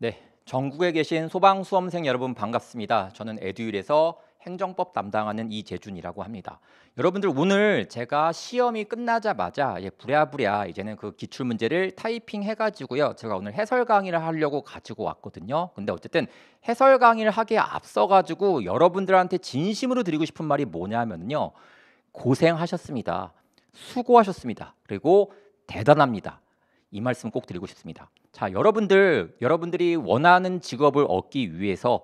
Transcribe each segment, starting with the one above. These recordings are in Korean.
네, 전국에 계신 소방 수험생 여러분 반갑습니다. 저는 에듀윌에서 행정법 담당하는 이재준이라고 합니다. 여러분들 오늘 제가 시험이 끝나자마자 부랴부랴 이제는 그 기출 문제를 타이핑 해가지고요. 제가 오늘 해설 강의를 하려고 가지고 왔거든요. 근데 어쨌든 해설 강의를 하기에 앞서가지고 여러분들한테 진심으로 드리고 싶은 말이 뭐냐면요. 고생하셨습니다. 수고하셨습니다. 그리고 대단합니다. 이 말씀 꼭 드리고 싶습니다. 자, 여러분들이 원하는 직업을 얻기 위해서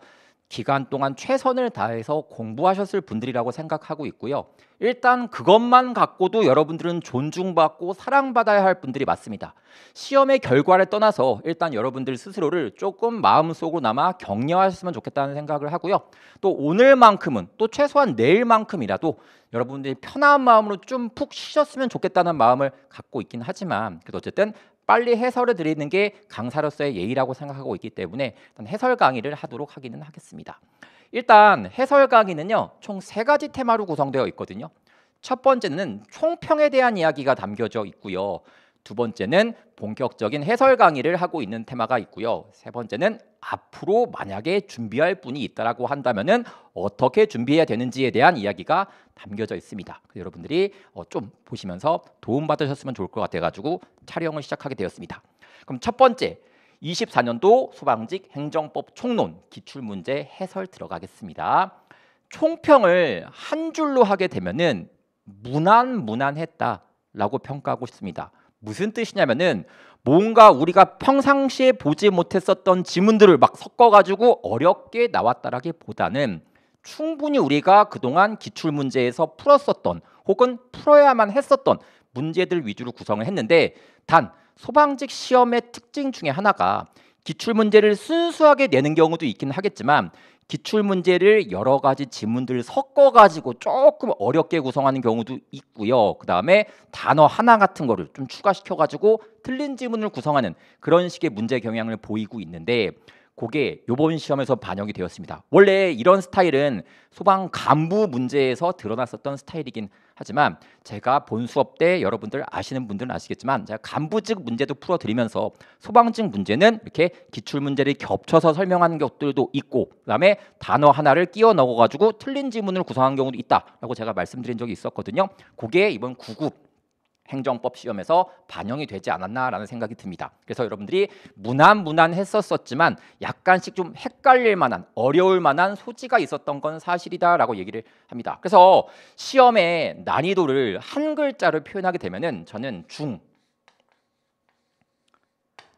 기간 동안 최선을 다해서 공부하셨을 분들이라고 생각하고 있고요. 일단 그것만 갖고도 여러분들은 존중받고 사랑받아야 할 분들이 맞습니다. 시험의 결과를 떠나서 일단 여러분들 스스로를 조금 마음속으로나마 격려하셨으면 좋겠다는 생각을 하고요. 또 오늘만큼은 또 최소한 내일만큼이라도 여러분들이 편한 마음으로 좀 푹 쉬셨으면 좋겠다는 마음을 갖고 있긴 하지만 그래도 어쨌든 빨리 해설을 드리는 게 강사로서의 예의라고 생각하고 있기 때문에 일단 해설 강의를 하도록 하기는 하겠습니다. 일단 해설 강의는요, 총 3가지 테마로 구성되어 있거든요. 첫 번째는 총평에 대한 이야기가 담겨져 있고요. 두 번째는 본격적인 해설 강의를 하고 있는 테마가 있고요. 세 번째는 앞으로 만약에 준비할 분이 있다라고 한다면은 어떻게 준비해야 되는지에 대한 이야기가 담겨져 있습니다. 여러분들이 좀 보시면서 도움 받으셨으면 좋을 것 같아가지고 촬영을 시작하게 되었습니다. 그럼 첫 번째 24년도 소방직 행정법 총론 기출문제 해설 들어가겠습니다. 총평을 한 줄로 하게 되면은 무난무난했다라고 평가하고 싶습니다. 무슨 뜻이냐면은 뭔가 우리가 평상시에 보지 못했었던 지문들을 막 섞어가지고 어렵게 나왔다라기보다는 충분히 우리가 그동안 기출문제에서 풀었었던 혹은 풀어야만 했었던 문제들 위주로 구성을 했는데 단 소방직 시험의 특징 중에 하나가 기출문제를 순수하게 내는 경우도 있긴 하겠지만 기출문제를 여러 가지 지문들을 섞어가지고 조금 어렵게 구성하는 경우도 있고요. 그 다음에 단어 하나 같은 거를 좀 추가시켜가지고 틀린 지문을 구성하는 그런 식의 문제 경향을 보이고 있는데 그게 이번 시험에서 반영이 되었습니다. 원래 이런 스타일은 소방 간부 문제에서 드러났었던 스타일이긴 하지만 제가 본 수업 때 여러분들 아시는 분들은 아시겠지만 제가 간부직 문제도 풀어드리면서 소방직 문제는 이렇게 기출 문제를 겹쳐서 설명하는 것들도 있고 그다음에 단어 하나를 끼워 넣어가지고 틀린 지문을 구성한 경우도 있다라고 제가 말씀드린 적이 있었거든요. 그게 이번 9급 행정법 시험에서 반영이 되지 않았나라는 생각이 듭니다. 그래서 여러분들이 무난했었지만 약간씩 좀 헷갈릴 만한 어려울 만한 소지가 있었던 건 사실이다라고 얘기를 합니다. 그래서 시험의 난이도를 한 글자로 표현하게 되면은 저는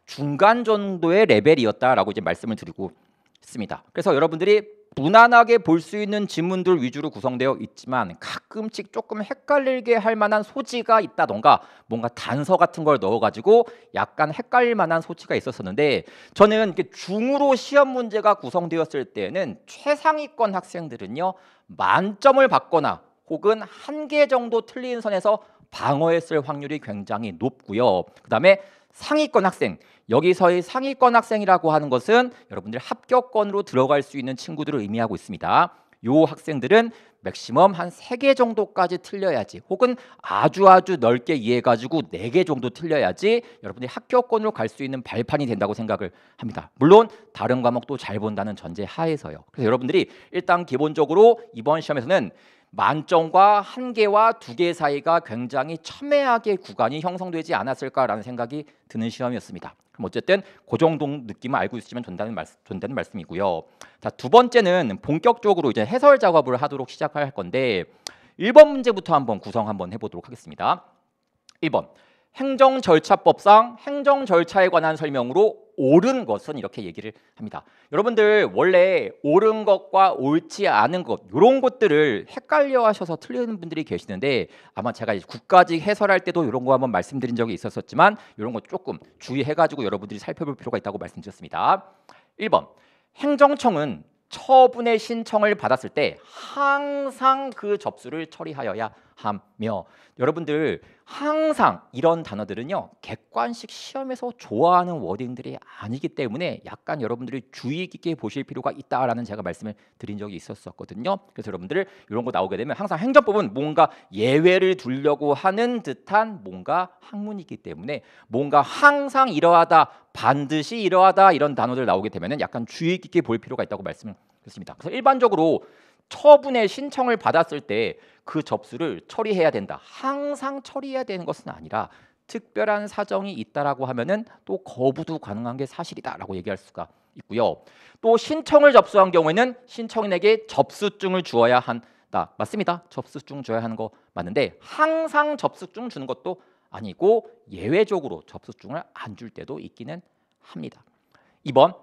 중간 정도의 레벨이었다라고 이제 말씀을 드리고 있습니다. 그래서 여러분들이 무난하게 볼 수 있는 지문들 위주로 구성되어 있지만 가끔씩 조금 헷갈리게 할 만한 소지가 있다던가 뭔가 단서 같은 걸 넣어가지고 약간 헷갈릴 만한 소지가 있었었는데 저는 이렇게 중으로 시험 문제가 구성되었을 때는 최상위권 학생들은요 만점을 받거나 혹은 한 개 정도 틀린 선에서 방어했을 확률이 굉장히 높고요. 그 다음에 상위권 학생, 여기서의 상위권 학생이라고 하는 것은 여러분들 합격권으로 들어갈 수 있는 친구들을 의미하고 있습니다. 요 학생들은 맥시멈 한 3개 정도까지 틀려야지 혹은 아주 넓게 이해해가지고 4개 정도 틀려야지 여러분들이 합격권으로 갈 수 있는 발판이 된다고 생각을 합니다. 물론 다른 과목도 잘 본다는 전제 하에서요. 그래서 여러분들이 일단 기본적으로 이번 시험에서는 만점과 1개와 2개 사이가 굉장히 첨예하게 구간이 형성되지 않았을까라는 생각이 드는 시험이었습니다. 그럼 어쨌든 그 정도 느낌을 알고 있으시면 된다는 말씀이고요. 자, 두 번째는 본격적으로 이제 해설 작업을 하도록 시작할 건데 1번 문제부터 한번 구성 한번 해보도록 하겠습니다. 1번 행정절차법상 행정절차에 관한 설명으로 옳은 것은 이렇게 얘기를 합니다. 여러분들 원래 옳은 것과 옳지 않은 것 이런 것들을 헷갈려 하셔서 틀리는 분들이 계시는데 아마 제가 국가직 해설할 때도 이런 거 한번 말씀드린 적이 있었지만 이런 거 조금 주의해가지고 여러분들이 살펴볼 필요가 있다고 말씀드렸습니다. 1번 행정청은 처분의 신청을 받았을 때 항상 그 접수를 처리하여야 하며 여러분들 항상 이런 단어들은요 객관식 시험에서 좋아하는 워딩들이 아니기 때문에 약간 여러분들이 주의 깊게 보실 필요가 있다라는 제가 말씀을 드린 적이 있었거든요. 그래서 여러분들 이런 거 나오게 되면 항상 행정법은 뭔가 예외를 두려고 하는 듯한 뭔가 학문이기 때문에 뭔가 항상 이러하다 반드시 이러하다 이런 단어들 나오게 되면 약간 주의 깊게 볼 필요가 있다고 말씀을 드렸습니다. 그래서 일반적으로 처분의 신청을 받았을 때 그 접수를 처리해야 된다. 항상 처리해야 되는 것은 아니라 특별한 사정이 있다라고 하면은 또 거부도 가능한 게 사실이다라고 얘기할 수가 있고요. 또 신청을 접수한 경우에는 신청인에게 접수증을 주어야 한다. 맞습니다. 접수증 줘야 하는 거 맞는데 항상 접수증 주는 것도 아니고 예외적으로 접수증을 안 줄 때도 있기는 합니다. 2번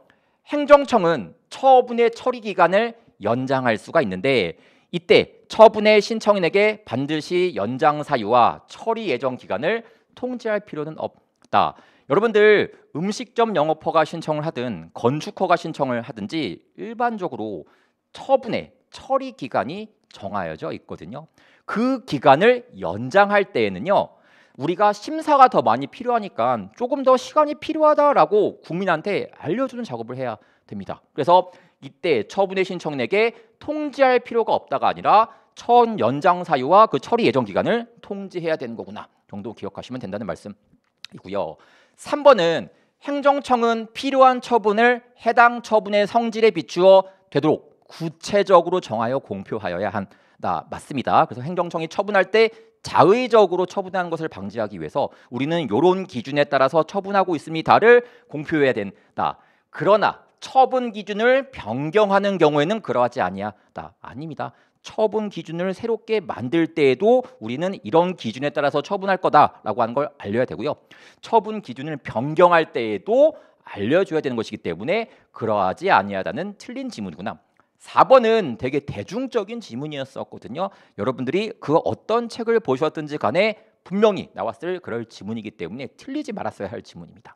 행정청은 처분의 처리 기간을 연장할 수가 있는데 이때 처분의 신청인에게 반드시 연장 사유와 처리 예정 기간을 통지할 필요는 없다. 여러분들 음식점 영업허가 신청을 하든 건축허가 신청을 하든지 일반적으로 처분의 처리 기간이 정하여져 있거든요. 그 기간을 연장할 때에는요. 우리가 심사가 더 많이 필요하니까 조금 더 시간이 필요하다라고 국민한테 알려주는 작업을 해야 됩니다. 그래서 이때 처분의 신청인에게 통지할 필요가 없다가 아니라 첫 연장 사유와 그 처리 예정 기간을 통지해야 되는 거구나 정도 기억하시면 된다는 말씀이고요. 3번은 행정청은 필요한 처분을 해당 처분의 성질에 비추어 되도록 구체적으로 정하여 공표하여야 한다. 맞습니다. 그래서 행정청이 처분할 때 자의적으로 처분하는 것을 방지하기 위해서 우리는 이런 기준에 따라서 처분하고 있습니다를 공표해야 된다. 그러나 처분 기준을 변경하는 경우에는 그러하지 아니하다. 아닙니다. 처분 기준을 새롭게 만들 때에도 우리는 이런 기준에 따라서 처분할 거다라고 하는 걸 알려야 되고요. 처분 기준을 변경할 때에도 알려줘야 되는 것이기 때문에 그러하지 아니하다는 틀린 지문이구나. 4번은 되게 대중적인 지문이었었거든요. 여러분들이 그 어떤 책을 보셨든지 간에 분명히 나왔을 그럴 지문이기 때문에 틀리지 말았어야 할 지문입니다.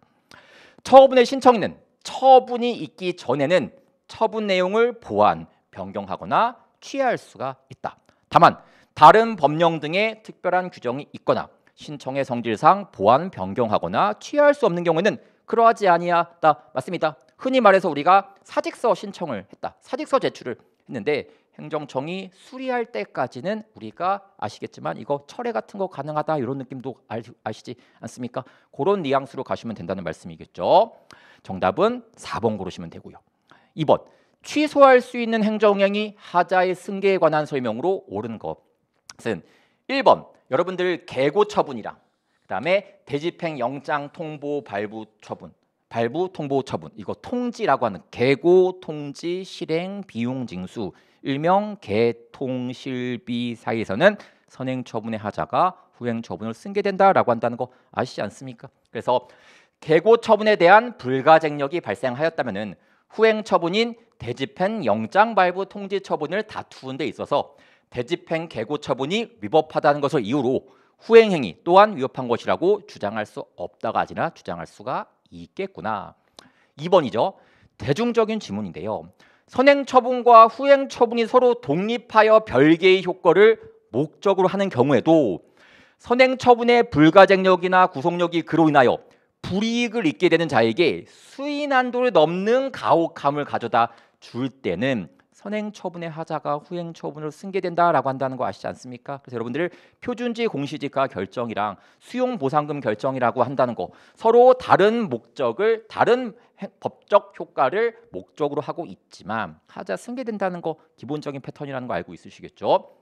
처분의 신청인은 처분이 있기 전에는 처분 내용을 보완, 변경하거나 취하할 수가 있다. 다만 다른 법령 등의 특별한 규정이 있거나 신청의 성질상 보완, 변경하거나 취하할 수 없는 경우에는 그러하지 아니하다. 맞습니다. 흔히 말해서 우리가 사직서 신청을 했다. 사직서 제출을 했는데 행정청이 수리할 때까지는 우리가 아시겠지만 이거 철회 같은 거 가능하다 이런 느낌도 아시지 않습니까? 그런 뉘앙스로 가시면 된다는 말씀이겠죠. 정답은 4번 고르시면 되고요. 2번 취소할 수 있는 행정행위 하자의 승계에 관한 설명으로 옳은 것은 1번 여러분들 계고 처분이랑 그다음에 대집행 영장 통보 발부 처분 발부 통보 처분 이거 통지라고 하는 계고 통지 실행 비용 징수 일명 개통실비 사이에서는 선행 처분의 하자가 후행 처분을 승계된다라고 한다는 거 아시지 않습니까? 그래서 계고 처분에 대한 불가쟁력이 발생하였다면은 후행 처분인 대집행 영장 발부 통지 처분을 다투는 데 있어서 대집행 계고 처분이 위법하다는 것을 이유로 후행 행위 또한 위법한 것이라고 주장할 수 없다가 아니라 주장할 수가 있겠구나. 2번이죠. 대중적인 지문인데요. 선행 처분과 후행 처분이 서로 독립하여 별개의 효과를 목적으로 하는 경우에도 선행 처분의 불가쟁력이나 구속력이 그로 인하여 불이익을 입게 되는 자에게 수인 한도를 넘는 가혹함을 가져다 줄 때는 선행 처분의 하자가 후행 처분으로 승계된다라고 한다는 거 아시지 않습니까? 그래서 여러분들 표준지 공시지가 결정이랑 수용 보상금 결정이라고 한다는 거 서로 다른 목적을 다른 법적 효과를 목적으로 하고 있지만 하자 승계된다는 거 기본적인 패턴이라는 거 알고 있으시겠죠?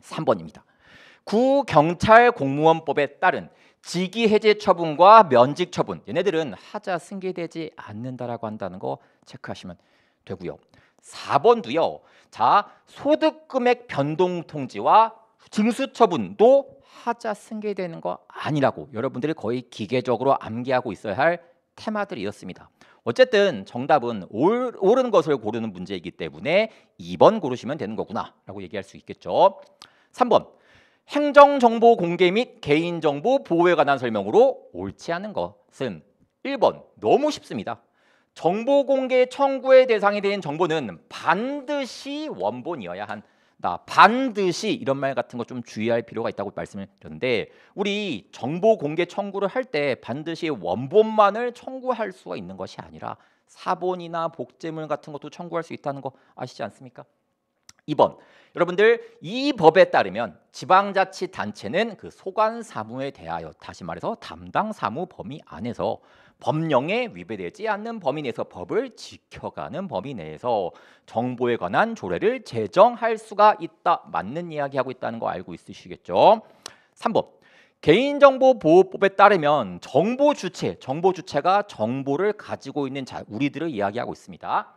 3번입니다. 구경찰공무원법에 따른 직위해제 처분과 면직 처분 얘네들은 하자 승계되지 않는다라고 한다는 거 체크하시면 되고요. 4번도요. 자, 소득금액 변동 통지와 징수 처분도 하자 승계되는 거 아니라고 여러분들이 거의 기계적으로 암기하고 있어야 할 테마들이었습니다. 어쨌든 정답은 옳은 것을 고르는 문제이기 때문에 2번 고르시면 되는 거구나 라고 얘기할 수 있겠죠. 3번 행정정보 공개 및 개인정보 보호에 관한 설명으로 옳지 않은 것은 1번 너무 쉽습니다. 정보 공개 청구의 대상이 된 정보는 반드시 원본이어야 한다. 나 반드시 이런 말 같은 거 좀 주의할 필요가 있다고 말씀을 드렸는데 우리 정보 공개 청구를 할 때 반드시 원본만을 청구할 수가 있는 것이 아니라 사본이나 복제물 같은 것도 청구할 수 있다는 거 아시지 않습니까? 2번 여러분들 이 법에 따르면 지방자치단체는 그 소관사무에 대하여 다시 말해서 담당 사무 범위 안에서 법령에 위배되지 않는 범위 내에서 법을 지켜가는 범위 내에서 정보에 관한 조례를 제정할 수가 있다. 맞는 이야기하고 있다는 거 알고 있으시겠죠? 3번 개인정보보호법에 따르면 정보 주체가 정보를 가지고 있는 우리들을 이야기하고 있습니다.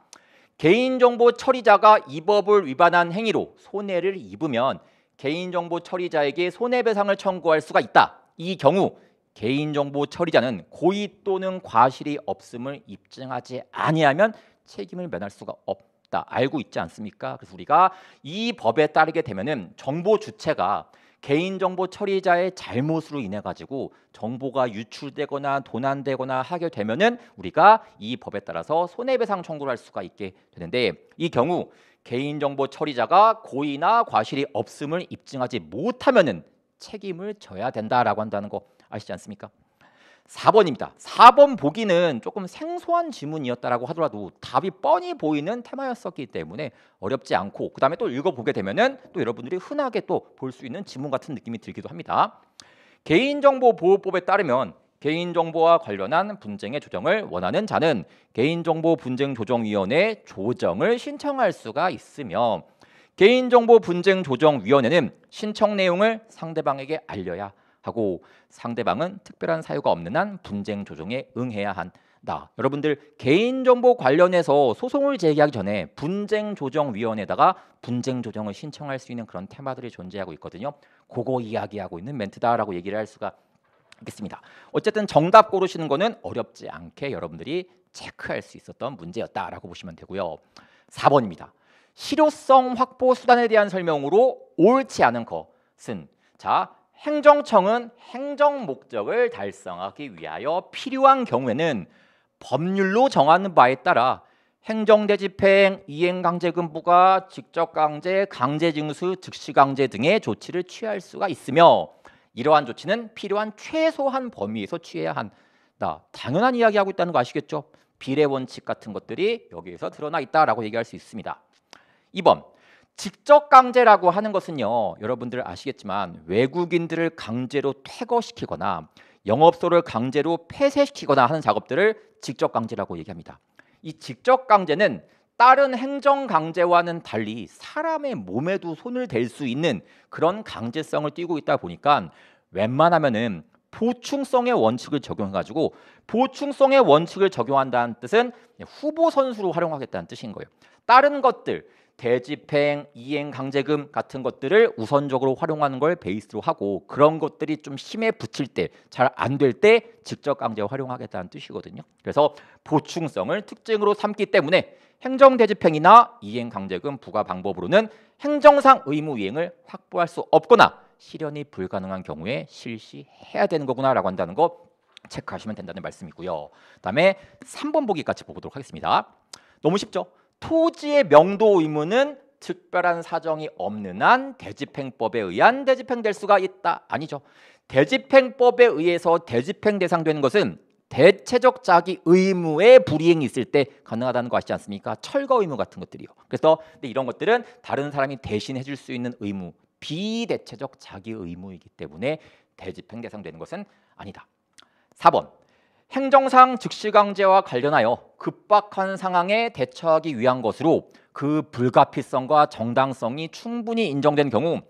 개인정보 처리자가 이 법을 위반한 행위로 손해를 입으면 개인정보 처리자에게 손해배상을 청구할 수가 있다. 이 경우 개인정보 처리자는 고의 또는 과실이 없음을 입증하지 아니하면 책임을 면할 수가 없다. 알고 있지 않습니까? 그래서 우리가 이 법에 따르게 되면은 정보 주체가 개인정보 처리자의 잘못으로 인해 가지고 정보가 유출되거나 도난되거나 하게 되면은 우리가 이 법에 따라서 손해배상 청구를 할 수가 있게 되는데 이 경우 개인정보 처리자가 고의나 과실이 없음을 입증하지 못하면은 책임을 져야 된다라고 한다는 거 아시지 않습니까? 4번입니다. 4번 보기는 조금 생소한 지문이었다라고 하더라도 답이 뻔히 보이는 테마였었기 때문에 어렵지 않고 그다음에 또 읽어보게 되면은 또 여러분들이 흔하게 또 볼 수 있는 지문 같은 느낌이 들기도 합니다. 개인정보보호법에 따르면 개인정보와 관련한 분쟁의 조정을 원하는 자는 개인정보분쟁조정위원회에 조정을 신청할 수가 있으며 개인정보분쟁조정위원회는 신청 내용을 상대방에게 알려야 하고 상대방은 특별한 사유가 없는 한 분쟁 조정에 응해야 한다. 여러분들 개인정보 관련해서 소송을 제기하기 전에 분쟁조정위원회에다가 분쟁 조정을 신청할 수 있는 그런 테마들이 존재하고 있거든요. 그거 이야기하고 있는 멘트다라고 얘기를 할 수가 있겠습니다. 어쨌든 정답 고르시는 거는 어렵지 않게 여러분들이 체크할 수 있었던 문제였다라고 보시면 되고요. 4번입니다. 실효성 확보 수단에 대한 설명으로 옳지 않은 것은 행정청은 행정 목적을 달성하기 위하여 필요한 경우에는 법률로 정하는 바에 따라 행정대집행, 이행강제금 부과, 직접강제, 강제징수, 즉시강제 등의 조치를 취할 수가 있으며 이러한 조치는 필요한 최소한 범위에서 취해야 한다. 당연한 이야기하고 있다는 거 아시겠죠? 비례 원칙 같은 것들이 여기에서 드러나 있다라고 얘기할 수 있습니다. 2번 직접 강제라고 하는 것은요, 여러분들 아시겠지만 외국인들을 강제로 퇴거시키거나 영업소를 강제로 폐쇄시키거나 하는 작업들을 직접 강제라고 얘기합니다. 이 직접 강제는 다른 행정 강제와는 달리 사람의 몸에도 손을 댈 수 있는 그런 강제성을 띠고 있다 보니까 웬만하면은 보충성의 원칙을 적용해가지고 보충성의 원칙을 적용한다는 뜻은 후보 선수로 활용하겠다는 뜻인 거예요. 다른 것들 대집행, 이행 강제금 같은 것들을 우선적으로 활용하는 걸 베이스로 하고 그런 것들이 좀 힘에 붙일 때, 잘 안 될 때 직접 강제 활용하겠다는 뜻이거든요. 그래서 보충성을 특징으로 삼기 때문에 행정 대집행이나 이행 강제금 부과 방법으로는 행정상 의무 이행을 확보할 수 없거나 실현이 불가능한 경우에 실시해야 되는 거구나라고 한다는 거 체크하시면 된다는 말씀이고요. 그다음에 3번 보기 같이 보도록 하겠습니다. 너무 쉽죠? 토지의 명도 의무는 특별한 사정이 없는 한 대집행법에 의한 대집행될 수가 있다. 아니죠. 대집행법에 의해서 대집행 대상되는 것은 대체적 자기 의무의 불이행이 있을 때 가능하다는 거 아시지 않습니까? 철거 의무 같은 것들이요. 그래서 근데 이런 것들은 다른 사람이 대신 해줄 수 있는 의무, 비대체적 자기 의무이기 때문에 대집행 대상되는 것은 아니다. 4번 행정상 즉시강제와 관련하여 급박한 상황에 대처하기 위한 것으로 그 불가피성과 정당성이 충분히 인정된 경우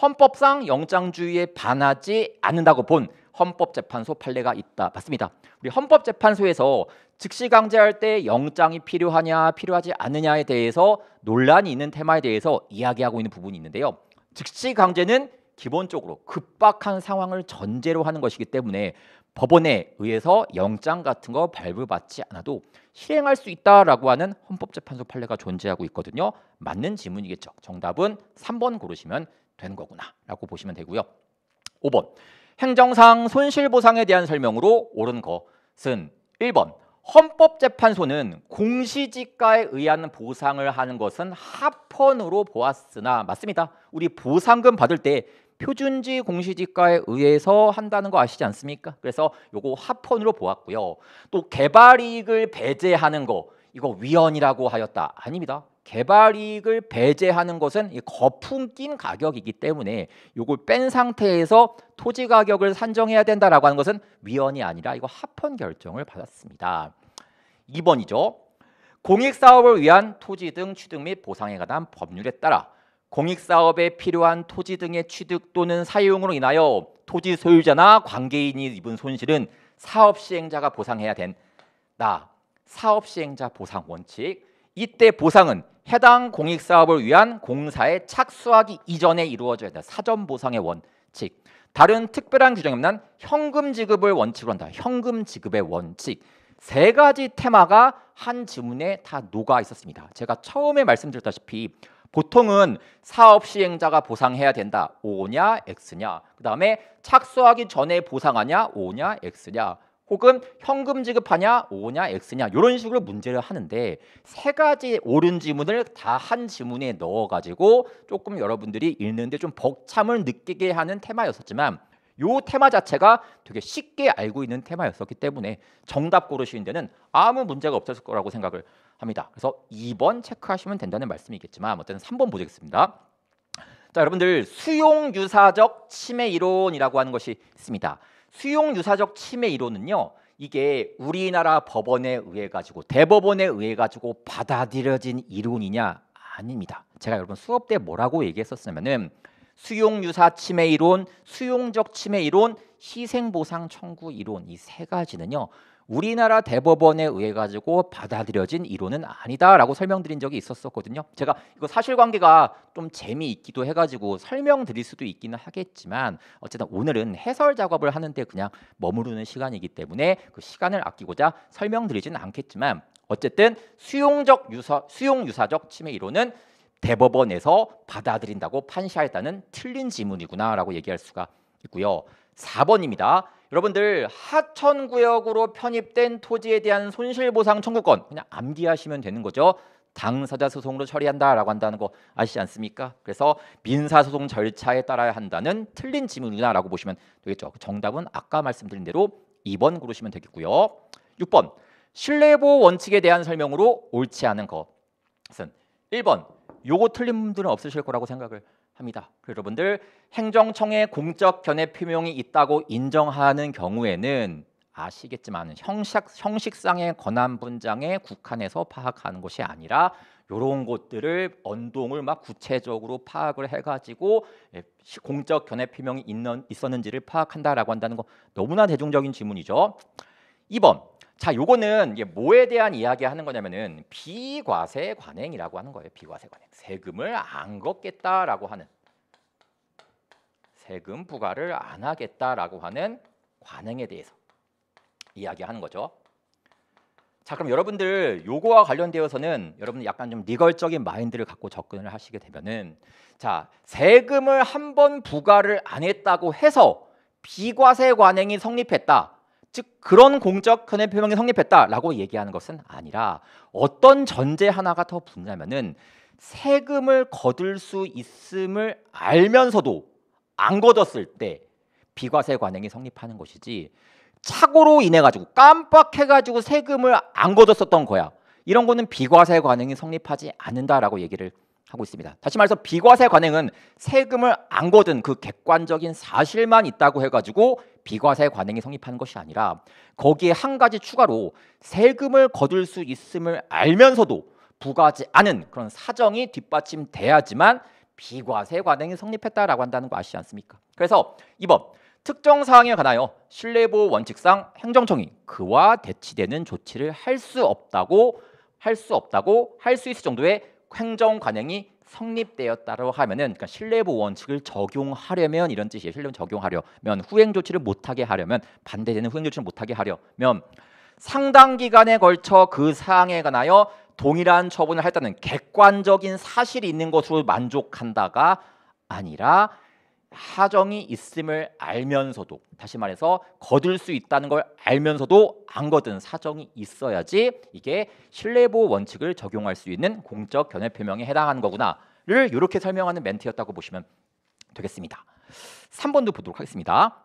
헌법상 영장주의에 반하지 않는다고 본 헌법재판소 판례가 있다. 맞습니다. 우리 헌법재판소에서 즉시강제할 때 영장이 필요하냐 필요하지 않느냐에 대해서 논란이 있는 테마에 대해서 이야기하고 있는 부분이 있는데요. 즉시강제는 기본적으로 급박한 상황을 전제로 하는 것이기 때문에 법원에 의해서 영장 같은 거 발부받지 않아도 실행할 수 있다라고 하는 헌법재판소 판례가 존재하고 있거든요. 맞는 지문이겠죠. 정답은 3번 고르시면 되는 거구나 라고 보시면 되고요. 5번 행정상 손실보상에 대한 설명으로 옳은 것은 1번 헌법재판소는 공시지가에 의한 보상을 하는 것은 합헌으로 보았으나 맞습니다. 우리 보상금 받을 때 표준지 공시지가에 의해서 한다는 거 아시지 않습니까? 그래서 요거 합헌으로 보았고요. 또 개발이익을 배제하는 거 이거 위헌이라고 하였다. 아닙니다. 개발이익을 배제하는 것은 거품 낀 가격이기 때문에 요걸 뺀 상태에서 토지 가격을 산정해야 된다라고 하는 것은 위헌이 아니라 이거 합헌 결정을 받았습니다. 2번이죠. 공익사업을 위한 토지 등 취득 및 보상에 관한 법률에 따라 공익사업에 필요한 토지 등의 취득 또는 사용으로 인하여 토지 소유자나 관계인이 입은 손실은 사업시행자가 보상해야 된다. 사업시행자 보상 원칙. 이때 보상은 해당 공익사업을 위한 공사에 착수하기 이전에 이루어져야 된다. 사전 보상의 원칙. 다른 특별한 규정이 없는 현금 지급을 원칙으로 한다. 현금 지급의 원칙. 세 가지 테마가 한 지문에 다 녹아 있었습니다. 제가 처음에 말씀드렸다시피 보통은 사업 시행자가 보상해야 된다. O냐 X냐. 그 다음에 착수하기 전에 보상하냐 O냐 X냐. 혹은 현금 지급하냐 O냐 X냐 이런 식으로 문제를 하는데 세 가지 옳은 지문을 다 한 지문에 넣어가지고 조금 여러분들이 읽는데 좀 벅참을 느끼게 하는 테마였었지만 요 테마 자체가 되게 쉽게 알고 있는 테마였었기 때문에 정답 고르시는 데는 아무 문제가 없었을 거라고 생각을 합니다. 그래서 2번 체크하시면 된다는 말씀이겠지만 어쨌든 3번 보겠습니다. 자, 여러분들 수용유사적 침해 이론이라고 하는 것이 있습니다. 수용유사적 침해 이론은요. 이게 우리나라 법원에 의해 가지고 대법원에 의해 가지고 받아들여진 이론이냐? 아닙니다. 제가 여러분 수업 때 뭐라고 얘기했었냐면은 수용유사 침해 이론, 수용적 침해 이론, 희생보상 청구 이론 이 세 가지는요. 우리나라 대법원에 의해 가지고 받아들여진 이론은 아니다라고 설명드린 적이 있었거든요. 제가 이거 사실관계가 좀 재미있기도 해가지고 설명드릴 수도 있기는 하겠지만 어쨌든 오늘은 해설 작업을 하는데 그냥 머무르는 시간이기 때문에 그 시간을 아끼고자 설명드리지는 않겠지만 어쨌든 수용유사적 침해 이론은 대법원에서 받아들인다고 판시하였다는 틀린 지문이구나라고 얘기할 수가 있고요. 4번입니다. 여러분들 하천구역으로 편입된 토지에 대한 손실보상 청구권 그냥 암기하시면 되는 거죠. 당사자 소송으로 처리한다라고 한다는 거 아시지 않습니까? 그래서 민사소송 절차에 따라야 한다는 틀린 지문이다라고 보시면 되겠죠. 정답은 아까 말씀드린 대로 2번 고르시면 되겠고요. 6번 신뢰보호 원칙에 대한 설명으로 옳지 않은 것은 1번 요거 틀린 분들은 없으실 거라고 생각을 합니다. 여러분들 행정청의 공적 견해 표명이 있다고 인정하는 경우에는 아시겠지만 형식상의 권한 분장에 국한해서 파악하는 것이 아니라 이런 것들을 언동을 막 구체적으로 파악을 해가지고 공적 견해 표명이 있었는지를 파악한다라고 한다는 거 너무나 대중적인 지문이죠. 2번 자, 요거는 이게 뭐에 대한 이야기하는 거냐면은 비과세 관행이라고 하는 거예요. 비과세 관행. 세금을 안 걷겠다라고 하는 세금 부과를 안 하겠다라고 하는 관행에 대해서 이야기하는 거죠. 자, 그럼 여러분들 요거와 관련되어서는 여러분 약간 좀 리걸적인 마인드를 갖고 접근을 하시게 되면은 자, 세금을 한 번 부과를 안 했다고 해서 비과세 관행이 성립했다. 즉 그런 공적 견해 표명이 성립했다라고 얘기하는 것은 아니라 어떤 전제 하나가 더 붙냐면은 세금을 거둘 수 있음을 알면서도 안 걷었을 때 비과세 관행이 성립하는 것이지 착오로 인해 가지고 깜빡해 가지고 세금을 안 걷었었던 거야. 이런 거는 비과세 관행이 성립하지 않는다라고 얘기를 하고 있습니다. 다시 말해서 비과세 관행은 세금을 안 걷은 그 객관적인 사실만 있다고 해가지고 비과세 관행이 성립하는 것이 아니라 거기에 한 가지 추가로 세금을 거둘 수 있음을 알면서도 부과하지 않은 그런 사정이 뒷받침돼야지만 비과세 관행이 성립했다라고 한다는 거 아시지 않습니까? 그래서 2번 특정 사항에 관하여 신뢰보호 원칙상 행정청이 그와 대치되는 조치를 할 수 없다고 할 수 있을 정도의 행정 관행이 성립되었다고 하면은 그러니까 신뢰보호 원칙을 적용하려면 이런 뜻이에요. 신뢰 적용하려면 후행 조치를 못하게 하려면 반대되는 후행 조치를 못하게 하려면 상당 기간에 걸쳐 그 사항에 관하여 동일한 처분을 했다는 객관적인 사실이 있는 것으로 만족한다가 아니라 사정이 있음을 알면서도, 다시 말해서 거둘 수 있다는 걸 알면서도 안 거둔 사정이 있어야지 이게 신뢰보호 원칙을 적용할 수 있는 공적 견해 표명에 해당하는 거구나를 이렇게 설명하는 멘트였다고 보시면 되겠습니다. 3번도 보도록 하겠습니다.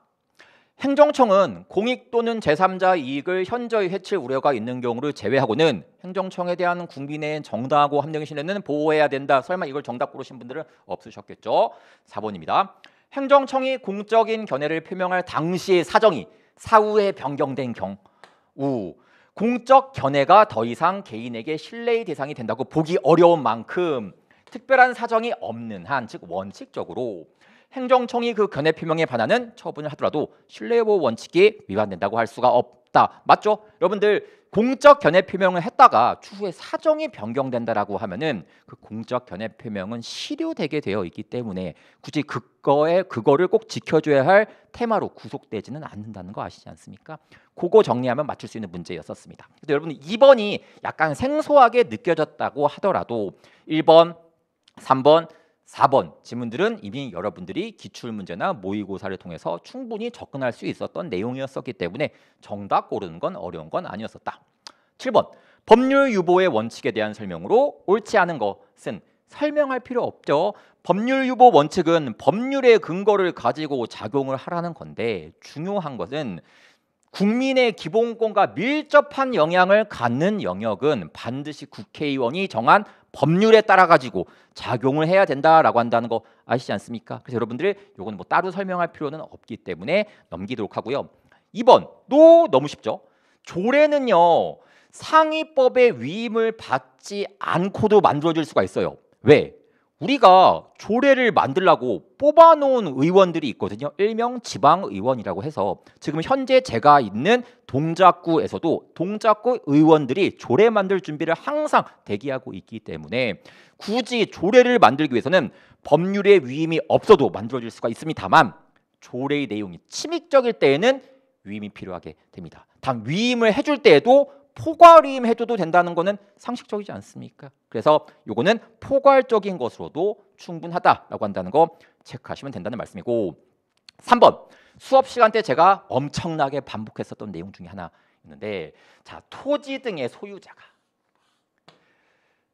행정청은 공익 또는 제3자 이익을 현저히 해칠 우려가 있는 경우를 제외하고는 행정청에 대한 국민의 정당하고 합리적인 신뢰는 보호해야 된다. 설마 이걸 정답 고르신 분들은 없으셨겠죠? 4번입니다. 행정청이 공적인 견해를 표명할 당시의 사정이 사후에 변경된 경우 공적 견해가 더 이상 개인에게 신뢰의 대상이 된다고 보기 어려운 만큼 특별한 사정이 없는 한, 즉 원칙적으로 행정청이 그 견해 표명에 반하는 처분을 하더라도 신뢰보호 원칙이 위반된다고 할 수가 없다. 맞죠? 여러분들 공적 견해 표명을 했다가 추후에 사정이 변경된다라고 하면은 그 공적 견해 표명은 실효되게 되어 있기 때문에 굳이 그거를 꼭 지켜줘야 할 테마로 구속되지는 않는다는 거 아시지 않습니까? 그거 정리하면 맞출 수 있는 문제였었습니다. 근데 여러분 2번이 약간 생소하게 느껴졌다고 하더라도 1번, 3번, 4번 지문들은 이미 여러분들이 기출문제나 모의고사를 통해서 충분히 접근할 수 있었던 내용이었었기 때문에 정답 고르는 건 어려운 건 아니었었다. 7번 법률 유보의 원칙에 대한 설명으로 옳지 않은 것은 설명할 필요 없죠. 법률 유보 원칙은 법률의 근거를 가지고 작용을 하라는 건데 중요한 것은 국민의 기본권과 밀접한 영향을 갖는 영역은 반드시 국회의원이 정한 법률에 따라 가지고 작용을 해야 된다라고 한다는 거 아시지 않습니까? 그래서 여러분들이 요거는 뭐 따로 설명할 필요는 없기 때문에 넘기도록 하고요. 2번도 너무 쉽죠. 조례는요 상위법의 위임을 받지 않고도 만들어질 수가 있어요. 왜? 우리가 조례를 만들라고 뽑아놓은 의원들이 있거든요. 일명 지방의원이라고 해서 지금 현재 제가 있는 동작구에서도 동작구 의원들이 조례 만들 준비를 항상 대기하고 있기 때문에 굳이 조례를 만들기 위해서는 법률의 위임이 없어도 만들어질 수가 있습니다만 조례의 내용이 침익적일 때에는 위임이 필요하게 됩니다. 단 위임을 해줄 때에도 포괄위임 해줘도 된다는 거는 상식적이지 않습니까? 그래서 요거는 포괄적인 것으로도 충분하다라고 한다는 거 체크하시면 된다는 말씀이고 3번 수업 시간 때 제가 엄청나게 반복했었던 내용 중에 하나 있는데 자 토지 등의 소유자가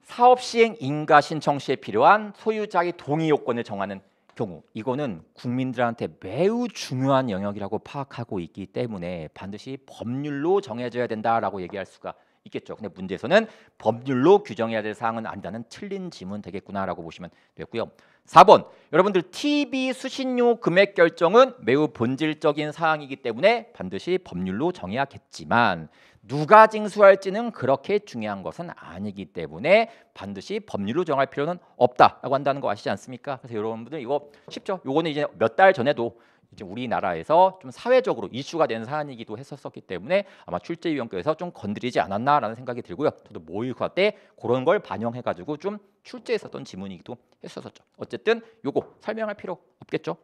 사업 시행 인가 신청 시에 필요한 소유자의 동의 요건을 정하는 경우 이거는 국민들한테 매우 중요한 영역이라고 파악하고 있기 때문에 반드시 법률로 정해져야 된다라고 얘기할 수가 있겠죠. 근데 문제에서는 법률로 규정해야 될 사항은 아니다는 틀린 지문 되겠구나라고 보시면 되고요. 4번 여러분들 TV 수신료 금액 결정은 매우 본질적인 사항이기 때문에 반드시 법률로 정해야겠지만 누가 징수할지는 그렇게 중요한 것은 아니기 때문에 반드시 법률로 정할 필요는 없다라고 한다는 거 아시지 않습니까? 그래서 여러분들 이거 쉽죠? 요거는 이제 몇 달 전에도 이제 우리나라에서 좀 사회적으로 이슈가 된 사안이기도 했었기 때문에 아마 출제위원회에서 좀 건드리지 않았나라는 생각이 들고요. 저도 모의고사 때 그런 걸 반영해가지고 좀 출제했었던 지문이기도 했었죠. 어쨌든 요거 설명할 필요 없겠죠.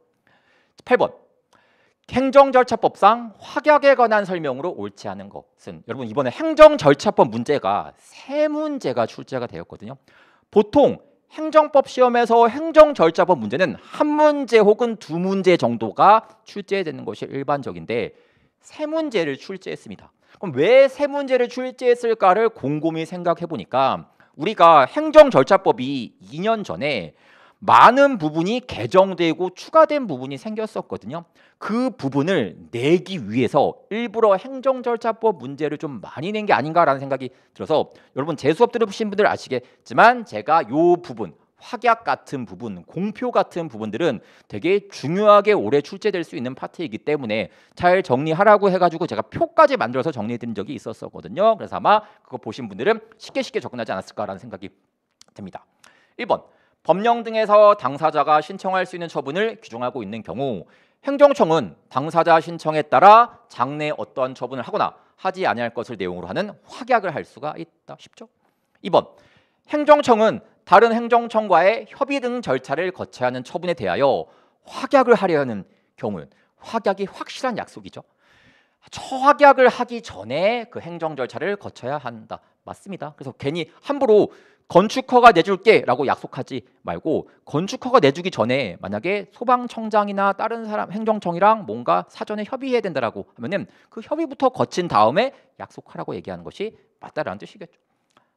8번 행정절차법상 확약에 관한 설명으로 옳지 않은 것은 여러분 이번에 행정절차법 문제가 세 문제가 출제가 되었거든요. 보통 행정법 시험에서 행정절차법 문제는 한 문제 혹은 두 문제 정도가 출제되는 것이 일반적인데 세 문제를 출제했습니다. 그럼 왜 세 문제를 출제했을까를 곰곰이 생각해 보니까 우리가 행정절차법이 2년 전에 많은 부분이 개정되고 추가된 부분이 생겼었거든요. 그 부분을 내기 위해서 일부러 행정절차법 문제를 좀 많이 낸 게 아닌가라는 생각이 들어서 여러분 제 수업 들으신 분들 아시겠지만 제가 요 부분 확약 같은 부분, 공표 같은 부분들은 되게 중요하게 오래 출제될 수 있는 파트이기 때문에 잘 정리하라고 해가지고 제가 표까지 만들어서 정리해드린 적이 있었거든요. 그래서 아마 그거 보신 분들은 쉽게 접근하지 않았을까라는 생각이 듭니다. 1번 법령 등에서 당사자가 신청할 수 있는 처분을 규정하고 있는 경우 행정청은 당사자 신청에 따라 장래에 어떠한 처분을 하거나 하지 아니할 것을 내용으로 하는 확약을 할 수가 있다. 쉽죠? 2번 행정청은 다른 행정청과의 협의 등 절차를 거쳐야 하는 처분에 대하여 확약을 하려 하는 경우는 확약이 확실한 약속이죠. 처확약을 하기 전에 그 행정 절차를 거쳐야 한다. 맞습니다. 그래서 괜히 함부로 건축허가 내줄게라고 약속하지 말고 건축허가 내주기 전에 만약에 소방청장이나 다른 사람 행정청이랑 뭔가 사전에 협의해야 된다라고 하면은 그 협의부터 거친 다음에 약속하라고 얘기하는 것이 맞다라는 뜻이겠죠.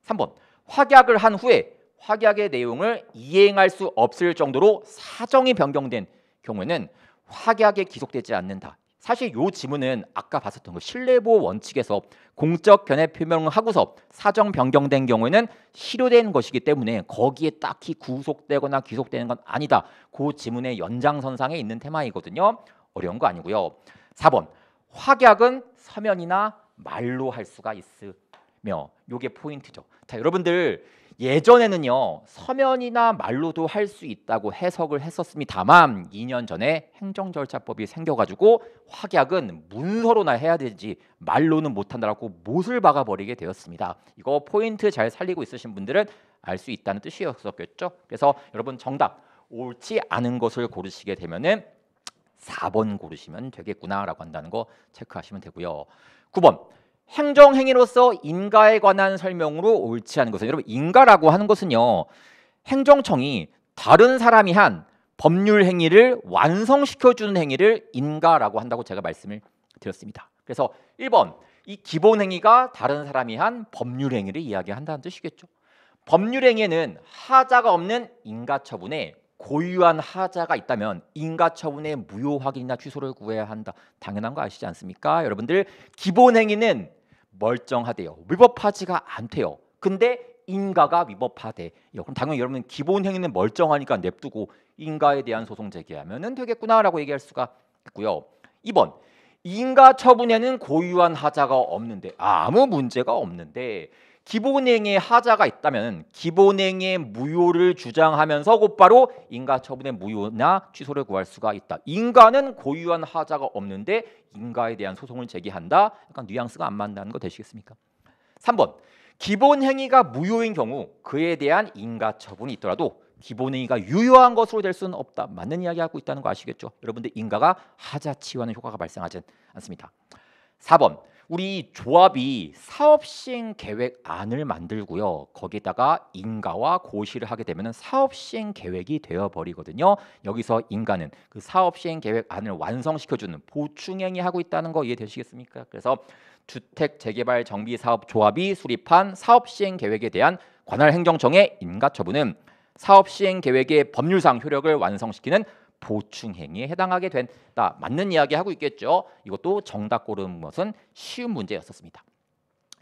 3번 확약을 한 후에 확약의 내용을 이행할 수 없을 정도로 사정이 변경된 경우에는 확약에 기속되지 않는다. 사실 이 지문은 아까 봤었던 거 신뢰보호 원칙에서 공적 견해 표명을 하고서 사정 변경된 경우에는 실효된 것이기 때문에 거기에 딱히 구속되거나 기속되는 건 아니다. 그 지문의 연장선상에 있는 테마이거든요. 어려운 거 아니고요. 4번 확약은 서면이나 말로 할 수가 있으며 요게 포인트죠. 자, 여러분들 예전에는요 서면이나 말로도 할 수 있다고 해석을 했었습니다만 2년 전에 행정절차법이 생겨가지고 확약은 문서로나 해야 되지 말로는 못한다라고 못을 박아버리게 되었습니다. 이거 포인트 잘 살리고 있으신 분들은 알 수 있다는 뜻이었겠죠. 그래서 여러분 정답 옳지 않은 것을 고르시게 되면은 4번 고르시면 되겠구나라고 한다는 거 체크하시면 되고요. 9번 행정행위로서 인가에 관한 설명으로 옳지 않은 것은 여러분 인가라고 하는 것은요 행정청이 다른 사람이 한 법률 행위를 완성시켜주는 행위를 인가라고 한다고 제가 말씀을 드렸습니다. 그래서 1번 이 기본 행위가 다른 사람이 한 법률 행위를 이야기한다는 뜻이겠죠. 법률 행위에는 하자가 없는 인가 처분에 고유한 하자가 있다면 인가 처분의 무효 확인이나 취소를 구해야 한다. 당연한 거 아시지 않습니까? 여러분들 기본 행위는 멀쩡하대요. 위법하지가 않대요. 근데 인가가 위법하대요. 그럼 당연히 여러분 기본 행위는 멀쩡하니까 냅두고 인가에 대한 소송 제기하면 되겠구나라고 얘기할 수가 있고요. 2번 인가 처분에는 고유한 하자가 없는데 아무 문제가 없는데 기본행위에 하자가 있다면 기본행위의 무효를 주장하면서 곧바로 인가 처분의 무효나 취소를 구할 수가 있다. 인가는 고유한 하자가 없는데 인가에 대한 소송을 제기한다. 약간 뉘앙스가 안 맞는 거 되시겠습니까? 3번 기본행위가 무효인 경우 그에 대한 인가 처분이 있더라도 기본행위가 유효한 것으로 될 수는 없다. 맞는 이야기하고 있다는 거 아시겠죠? 여러분들 인가가 하자 치유하는 효과가 발생하지 않습니다. 4번 우리 조합이 사업시행 계획안을 만들고요. 거기다가 인가와 고시를 하게 되면 사업시행 계획이 되어버리거든요. 여기서 인가는 그 사업시행 계획안을 완성시켜주는 보충행위 하고 있다는 거 이해되시겠습니까? 그래서 주택재개발정비사업조합이 수립한 사업시행 계획에 대한 관할 행정청의 인가 처분은 사업시행 계획의 법률상 효력을 완성시키는 보충행위에 해당하게 된다. 맞는 이야기 하고 있겠죠. 이것도 정답 고르는 것은 쉬운 문제였었습니다.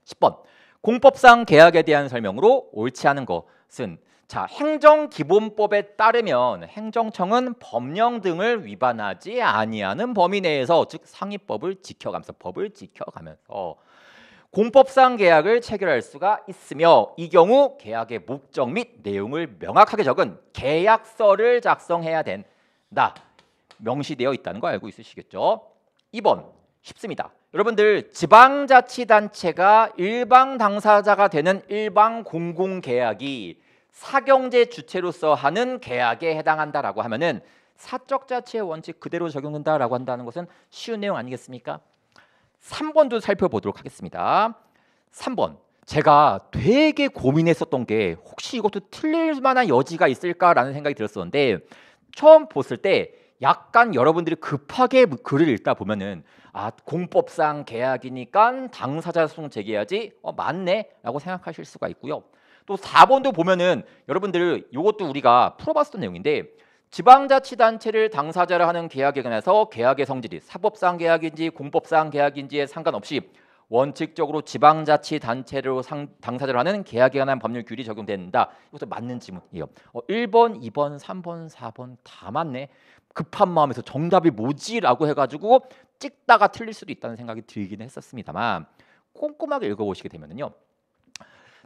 10번 공법상 계약에 대한 설명으로 옳지 않은 것은 자 행정기본법에 따르면 행정청은 법령 등을 위반하지 아니하는 범위 내에서 즉 상위법을 지켜가면서 법을 지켜가면서 공법상 계약을 체결할 수가 있으며 이 경우 계약의 목적 및 내용을 명확하게 적은 계약서를 작성해야 된다. 명시되어 있다는 거 알고 있으시겠죠? 2번 쉽습니다. 여러분들 지방자치단체가 일방 당사자가 되는 일방 공공계약이 사경제 주체로서 하는 계약에 해당한다라고 하면은 사적자치의 원칙 그대로 적용된다라고 한다는 것은 쉬운 내용 아니겠습니까? 3번도 살펴보도록 하겠습니다. 3번 제가 되게 고민했었던 게 혹시 이것도 틀릴 만한 여지가 있을까라는 생각이 들었었는데 처음 봤을 때 약간 여러분들이 급하게 글을 읽다 보면은 공법상 계약이니까 당사자 소송 제기해야지 맞네 라고 생각하실 수가 있고요. 또 4번도 보면은 여러분들 이것도 우리가 풀어봤었던 내용인데 지방자치단체를 당사자로 하는 계약에 관해서 계약의 성질이 사법상 계약인지 공법상 계약인지에 상관없이 원칙적으로 지방자치단체로 당사자로 하는 계약에 관한 법률 규율이 적용된다. 이것도 맞는 지문이에요. 1번, 2번, 3번, 4번 다 맞네. 급한 마음에서 정답이 뭐지라고 해가지고 찍다가 틀릴 수도 있다는 생각이 들긴 했었습니다만 꼼꼼하게 읽어보시게 되면요.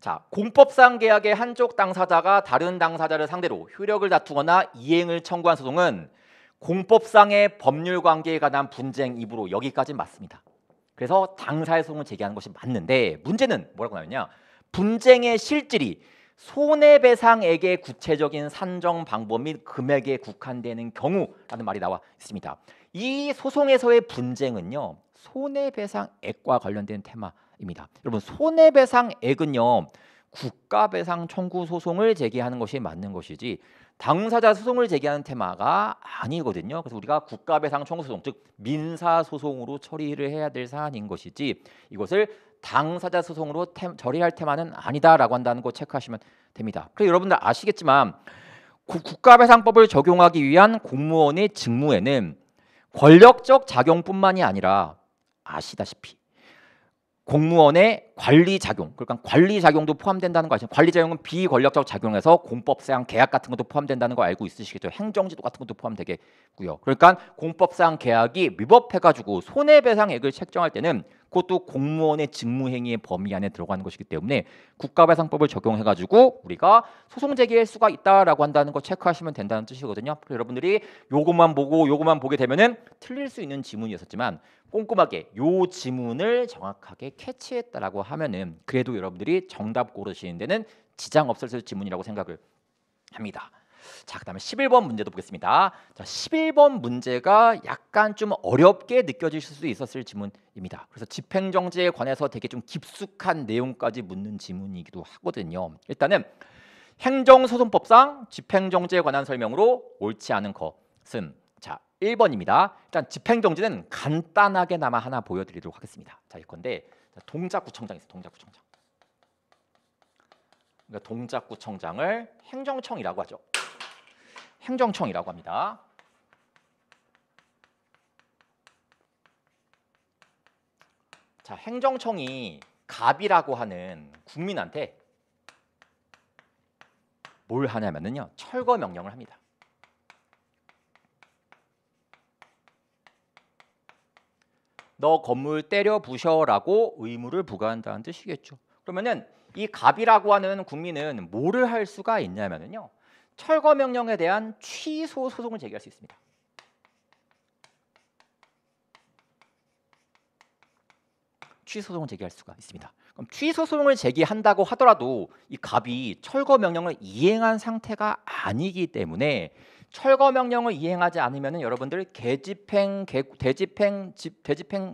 자, 공법상 계약의 한쪽 당사자가 다른 당사자를 상대로 효력을 다투거나 이행을 청구한 소송은 공법상의 법률 관계에 관한 분쟁 입으로 여기까지 맞습니다. 그래서 당사의 소송을 제기하는 것이 맞는데 문제는 뭐라고 나오냐? 분쟁의 실질이 손해배상액의 구체적인 산정 방법 및 금액에 국한되는 경우라는 말이 나와 있습니다. 이 소송에서의 분쟁은요 손해배상액과 관련된 테마 테마입니다. 여러분 손해배상액은요 국가배상 청구 소송을 제기하는 것이 맞는 것이지 당사자 소송을 제기하는 테마가 아니거든요. 그래서 우리가 국가배상 청구 소송 즉 민사 소송으로 처리를 해야 될 사안인 것이지 이것을 당사자 소송으로 처리할 테마는 아니다라고 한다는 거 체크하시면 됩니다. 그래서 여러분들 아시겠지만 국가배상법을 적용하기 위한 공무원의 직무에는 권력적 작용뿐만이 아니라 아시다시피 공무원의 관리 작용, 그러니까 관리 작용도 포함된다는 거 아시죠? 관리 작용은 비권력적 작용에서 공법상 계약 같은 것도 포함된다는 거 알고 있으시겠죠? 행정지도 같은 것도 포함되겠고요. 그러니까 공법상 계약이 위법해가지고 손해배상액을 책정할 때는 그것도 공무원의 직무행위의 범위 안에 들어가는 것이기 때문에 국가배상법을 적용해가지고 우리가 소송 제기할 수가 있다라고 한다는 거 체크하시면 된다는 뜻이거든요. 여러분들이 요것만 보게 되면은 틀릴 수 있는 지문이었었지만 꼼꼼하게 요 지문을 정확하게 캐치했다라고 하면은 그래도 여러분들이 정답 고르시는 데는 지장 없을 지문이라고 생각을 합니다. 자, 그다음에 11번 문제도 보겠습니다. 자, 11번 문제가 약간 좀 어렵게 느껴지실 수 있었을 지문입니다. 그래서 집행정지에 관해서 되게 좀 깊숙한 내용까지 묻는 지문이기도 하거든요. 일단은 행정소송법상 집행정지에 관한 설명으로 옳지 않은 것은 자 1번입니다. 일단 집행정지는 간단하게나마 하나 보여드리도록 하겠습니다. 자, 이건데 동작구청장이 있어요. 동작구청장. 그러니까 동작구청장을 행정청이라고 하죠. 행정청이라고 합니다. 자, 행정청이 갑이라고 하는 국민한테 뭘 하냐면요, 철거 명령을 합니다. 너 건물 때려 부셔라고 의무를 부과한다는 뜻이겠죠. 그러면은 이 갑이라고 하는 국민은 뭐를 할 수가 있냐면요, 철거 명령에 대한 취소 소송을 제기할 수 있습니다. 취소 소송을 제기할 수가 있습니다. 그럼 취소 소송을 제기한다고 하더라도 이 갑이 철거 명령을 이행한 상태가 아니기 때문에 철거 명령을 이행하지 않으면 여러분들 대집행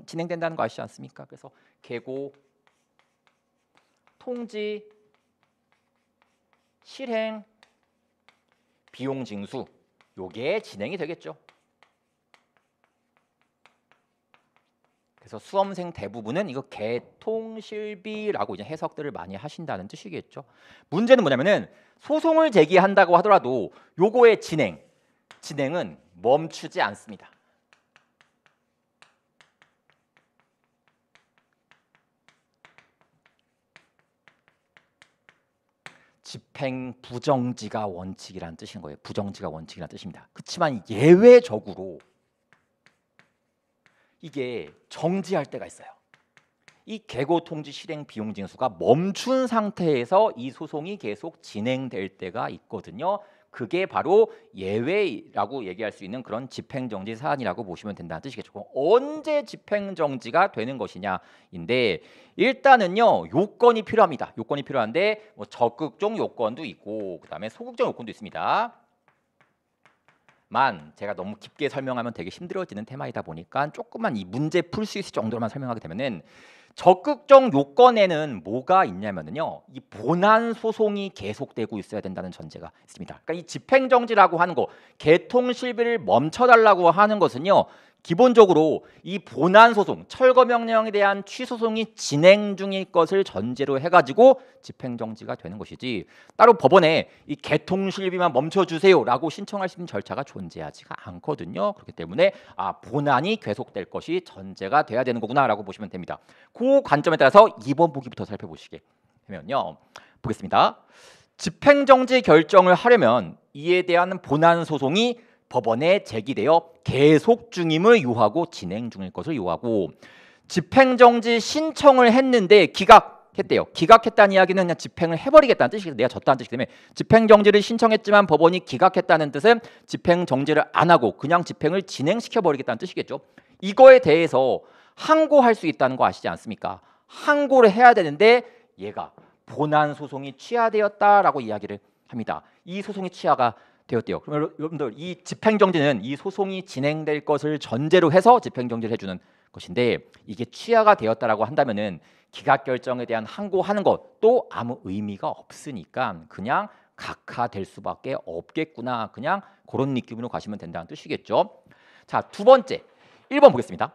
진행된다는 거 아시지 않습니까? 그래서 계고, 통지, 실행, 비용 징수 요게 진행이 되겠죠. 그래서 수험생 대부분은 이거 개통실비라고 이제 해석들을 많이 하신다는 뜻이겠죠. 문제는 뭐냐면은 소송을 제기한다고 하더라도 요거의 진행은 멈추지 않습니다. 집행 부정지가 원칙이라는 뜻인 거예요. 부정지가 원칙이라는 뜻입니다. 그렇지만 예외적으로 이게 정지할 때가 있어요. 이 계고 통지 실행 비용 징수가 멈춘 상태에서 이 소송이 계속 진행될 때가 있거든요. 그게 바로 예외라고 얘기할 수 있는 그런 집행정지 사안이라고 보시면 된다는 뜻이겠죠. 그럼 언제 집행정지가 되는 것이냐인데 일단은요 요건이 필요합니다. 요건이 필요한데 뭐 적극적 요건도 있고 그다음에 소극적 요건도 있습니다. 만 제가 너무 깊게 설명하면 되게 힘들어지는 테마이다 보니까 조금만 이 문제 풀 수 있을 정도로만 설명하게 되면은 적극적 요건에는 뭐가 있냐면요, 이 본안 소송이 계속되고 있어야 된다는 전제가 있습니다. 그러니까 이 집행정지라고 하는 거, 개통실비를 멈춰달라고 하는 것은요, 기본적으로 이 본안 소송, 철거 명령에 대한 취소송이 진행 중일 것을 전제로 해가지고 집행정지가 되는 것이지 따로 법원에 이 개통실비만 멈춰주세요라고 신청할 수 있는 절차가 존재하지가 않거든요. 그렇기 때문에 본안이 계속될 것이 전제가 돼야 되는 거구나라고 보시면 됩니다. 그 관점에 따라서 2번 보기부터 살펴보시게 되면요, 보겠습니다. 집행정지 결정을 하려면 이에 대한 본안 소송이 법원에 제기되어 계속 중임을 요하고 진행 중일 것을 요하고 집행정지 신청을 했는데 기각했대요. 기각했다는 이야기는 그냥 집행을 해버리겠다는 뜻이겠죠. 내가 졌다는 뜻이기 때문에 집행정지를 신청했지만 법원이 기각했다는 뜻은 집행정지를 안 하고 그냥 집행을 진행시켜버리겠다는 뜻이겠죠. 이거에 대해서 항고할 수 있다는 거 아시지 않습니까? 항고를 해야 되는데 얘가 본안 소송이 취하되었다라고 이야기를 합니다. 이 소송이 취하가 되었대요. 그럼 여러분들 이 집행정지는 이 소송이 진행될 것을 전제로 해서 집행정지를 해주는 것인데 이게 취하가 되었다라고 한다면은 기각 결정에 대한 항고하는 것도 아무 의미가 없으니까 그냥 각하될 수밖에 없겠구나. 그냥 그런 느낌으로 가시면 된다는 뜻이겠죠. 자, 두 번째 1번 보겠습니다.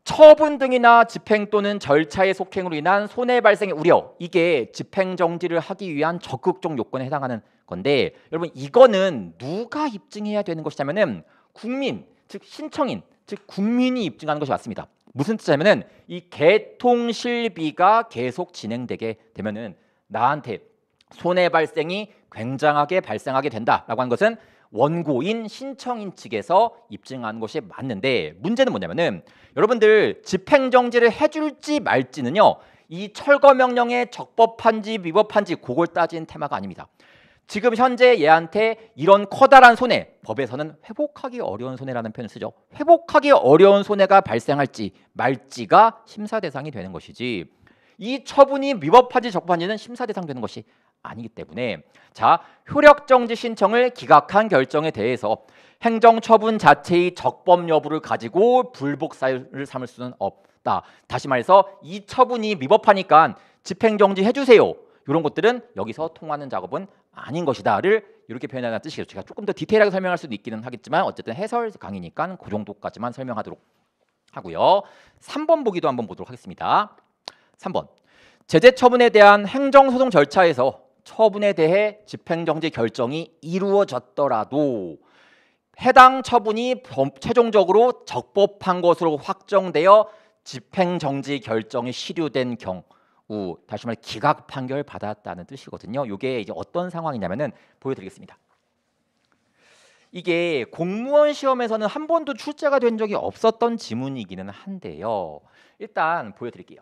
처분 등이나 집행 또는 절차의 속행으로 인한 손해 발생의 우려, 이게 집행 정지를 하기 위한 적극적 요건에 해당하는 건데, 여러분 이거는 누가 입증해야 되는 것이냐면은 국민, 즉 신청인, 즉 국민이 입증하는 것이 맞습니다. 무슨 뜻이냐면은 이 개통 실비가 계속 진행되게 되면은 나한테 손해 발생이 굉장하게 발생하게 된다라고 하는 것은 원고인 신청인 측에서 입증하는 것이 맞는데, 문제는 뭐냐면은 여러분들 집행정지를 해줄지 말지는요, 이 철거명령에 적법한지 위법한지 그걸 따진 테마가 아닙니다. 지금 현재 얘한테 이런 커다란 손해, 법에서는 회복하기 어려운 손해라는 표현을 쓰죠. 회복하기 어려운 손해가 발생할지 말지가 심사 대상이 되는 것이지, 이 처분이 위법한지 적법한지는 심사 대상 되는 것이 아니기 때문에, 자, 효력정지 신청을 기각한 결정에 대해서 행정처분 자체의 적법 여부를 가지고 불복사유를 삼을 수는 없다. 다시 말해서 이 처분이 위법하니까 집행정지 해주세요, 이런 것들은 여기서 통하는 작업은 아닌 것이다를 이렇게 표현하는 뜻이겠죠. 제가 조금 더 디테일하게 설명할 수도 있기는 하겠지만 어쨌든 해설 강의니까 그 정도까지만 설명하도록 하고요. 3번 보기도 한번 보도록 하겠습니다. 3번, 제재 처분에 대한 행정소송 절차에서 처분에 대해 집행정지 결정이 이루어졌더라도 해당 처분이 최종적으로 적법한 것으로 확정되어 집행정지 결정이 실효된 경우, 다시 말해 기각 판결 받았다는 뜻이거든요. 이게 이제 어떤 상황이냐면은 보여드리겠습니다. 이게 공무원 시험에서는 한 번도 출제가 된 적이 없었던 지문이기는 한데요. 일단 보여드릴게요.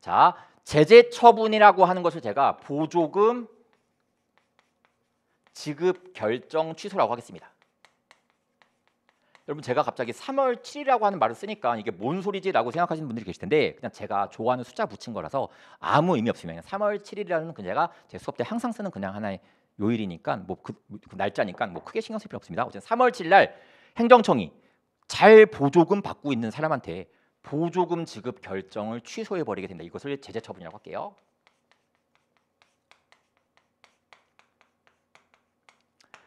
자, 제재 처분이라고 하는 것을 제가 보조금 지급 결정 취소라고 하겠습니다. 여러분 제가 갑자기 3월 7일이라고 하는 말을 쓰니까 이게 뭔 소리지라고 생각하시는 분들이 계실 텐데, 그냥 제가 좋아하는 숫자 붙인 거라서 아무 의미 없으면 3월 7일이라는 제가 제 수업 때 항상 쓰는 그냥 하나의 요일이니까 뭐 그 날짜니까 뭐 크게 신경 쓸 필요 없습니다. 어쨌든 3월 7일 날 행정청이 잘 보조금 받고 있는 사람한테 보조금 지급 결정을 취소해 버리게 된다. 이것을 제재 처분이라고 할게요.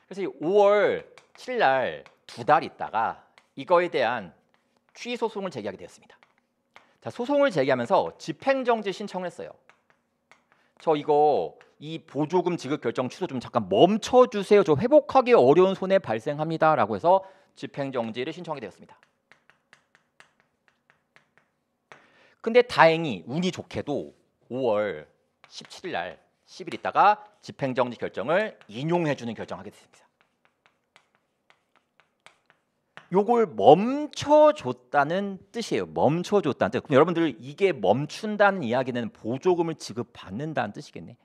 그래서 5월 7일 날 2달 있다가 이거에 대한 취소소송을 제기하게 되었습니다. 자, 소송을 제기하면서 집행정지 신청을 했어요. 저 이거 이 보조금 지급 결정 취소 좀 잠깐 멈춰주세요. 저 회복하기 어려운 손해 발생합니다. 라고 해서 집행정지를 신청하게 되었습니다. 근데 다행히 운이 좋게도 5월 17일 날 10일 있다가 집행정지 결정을 인용해주는 결정하게 됐습니다. 요걸 멈춰줬다는 뜻이에요. 멈춰줬다는 뜻. 그럼 여러분들 이게 멈춘다는 이야기는 보조금을 지급받는다는 뜻이겠네.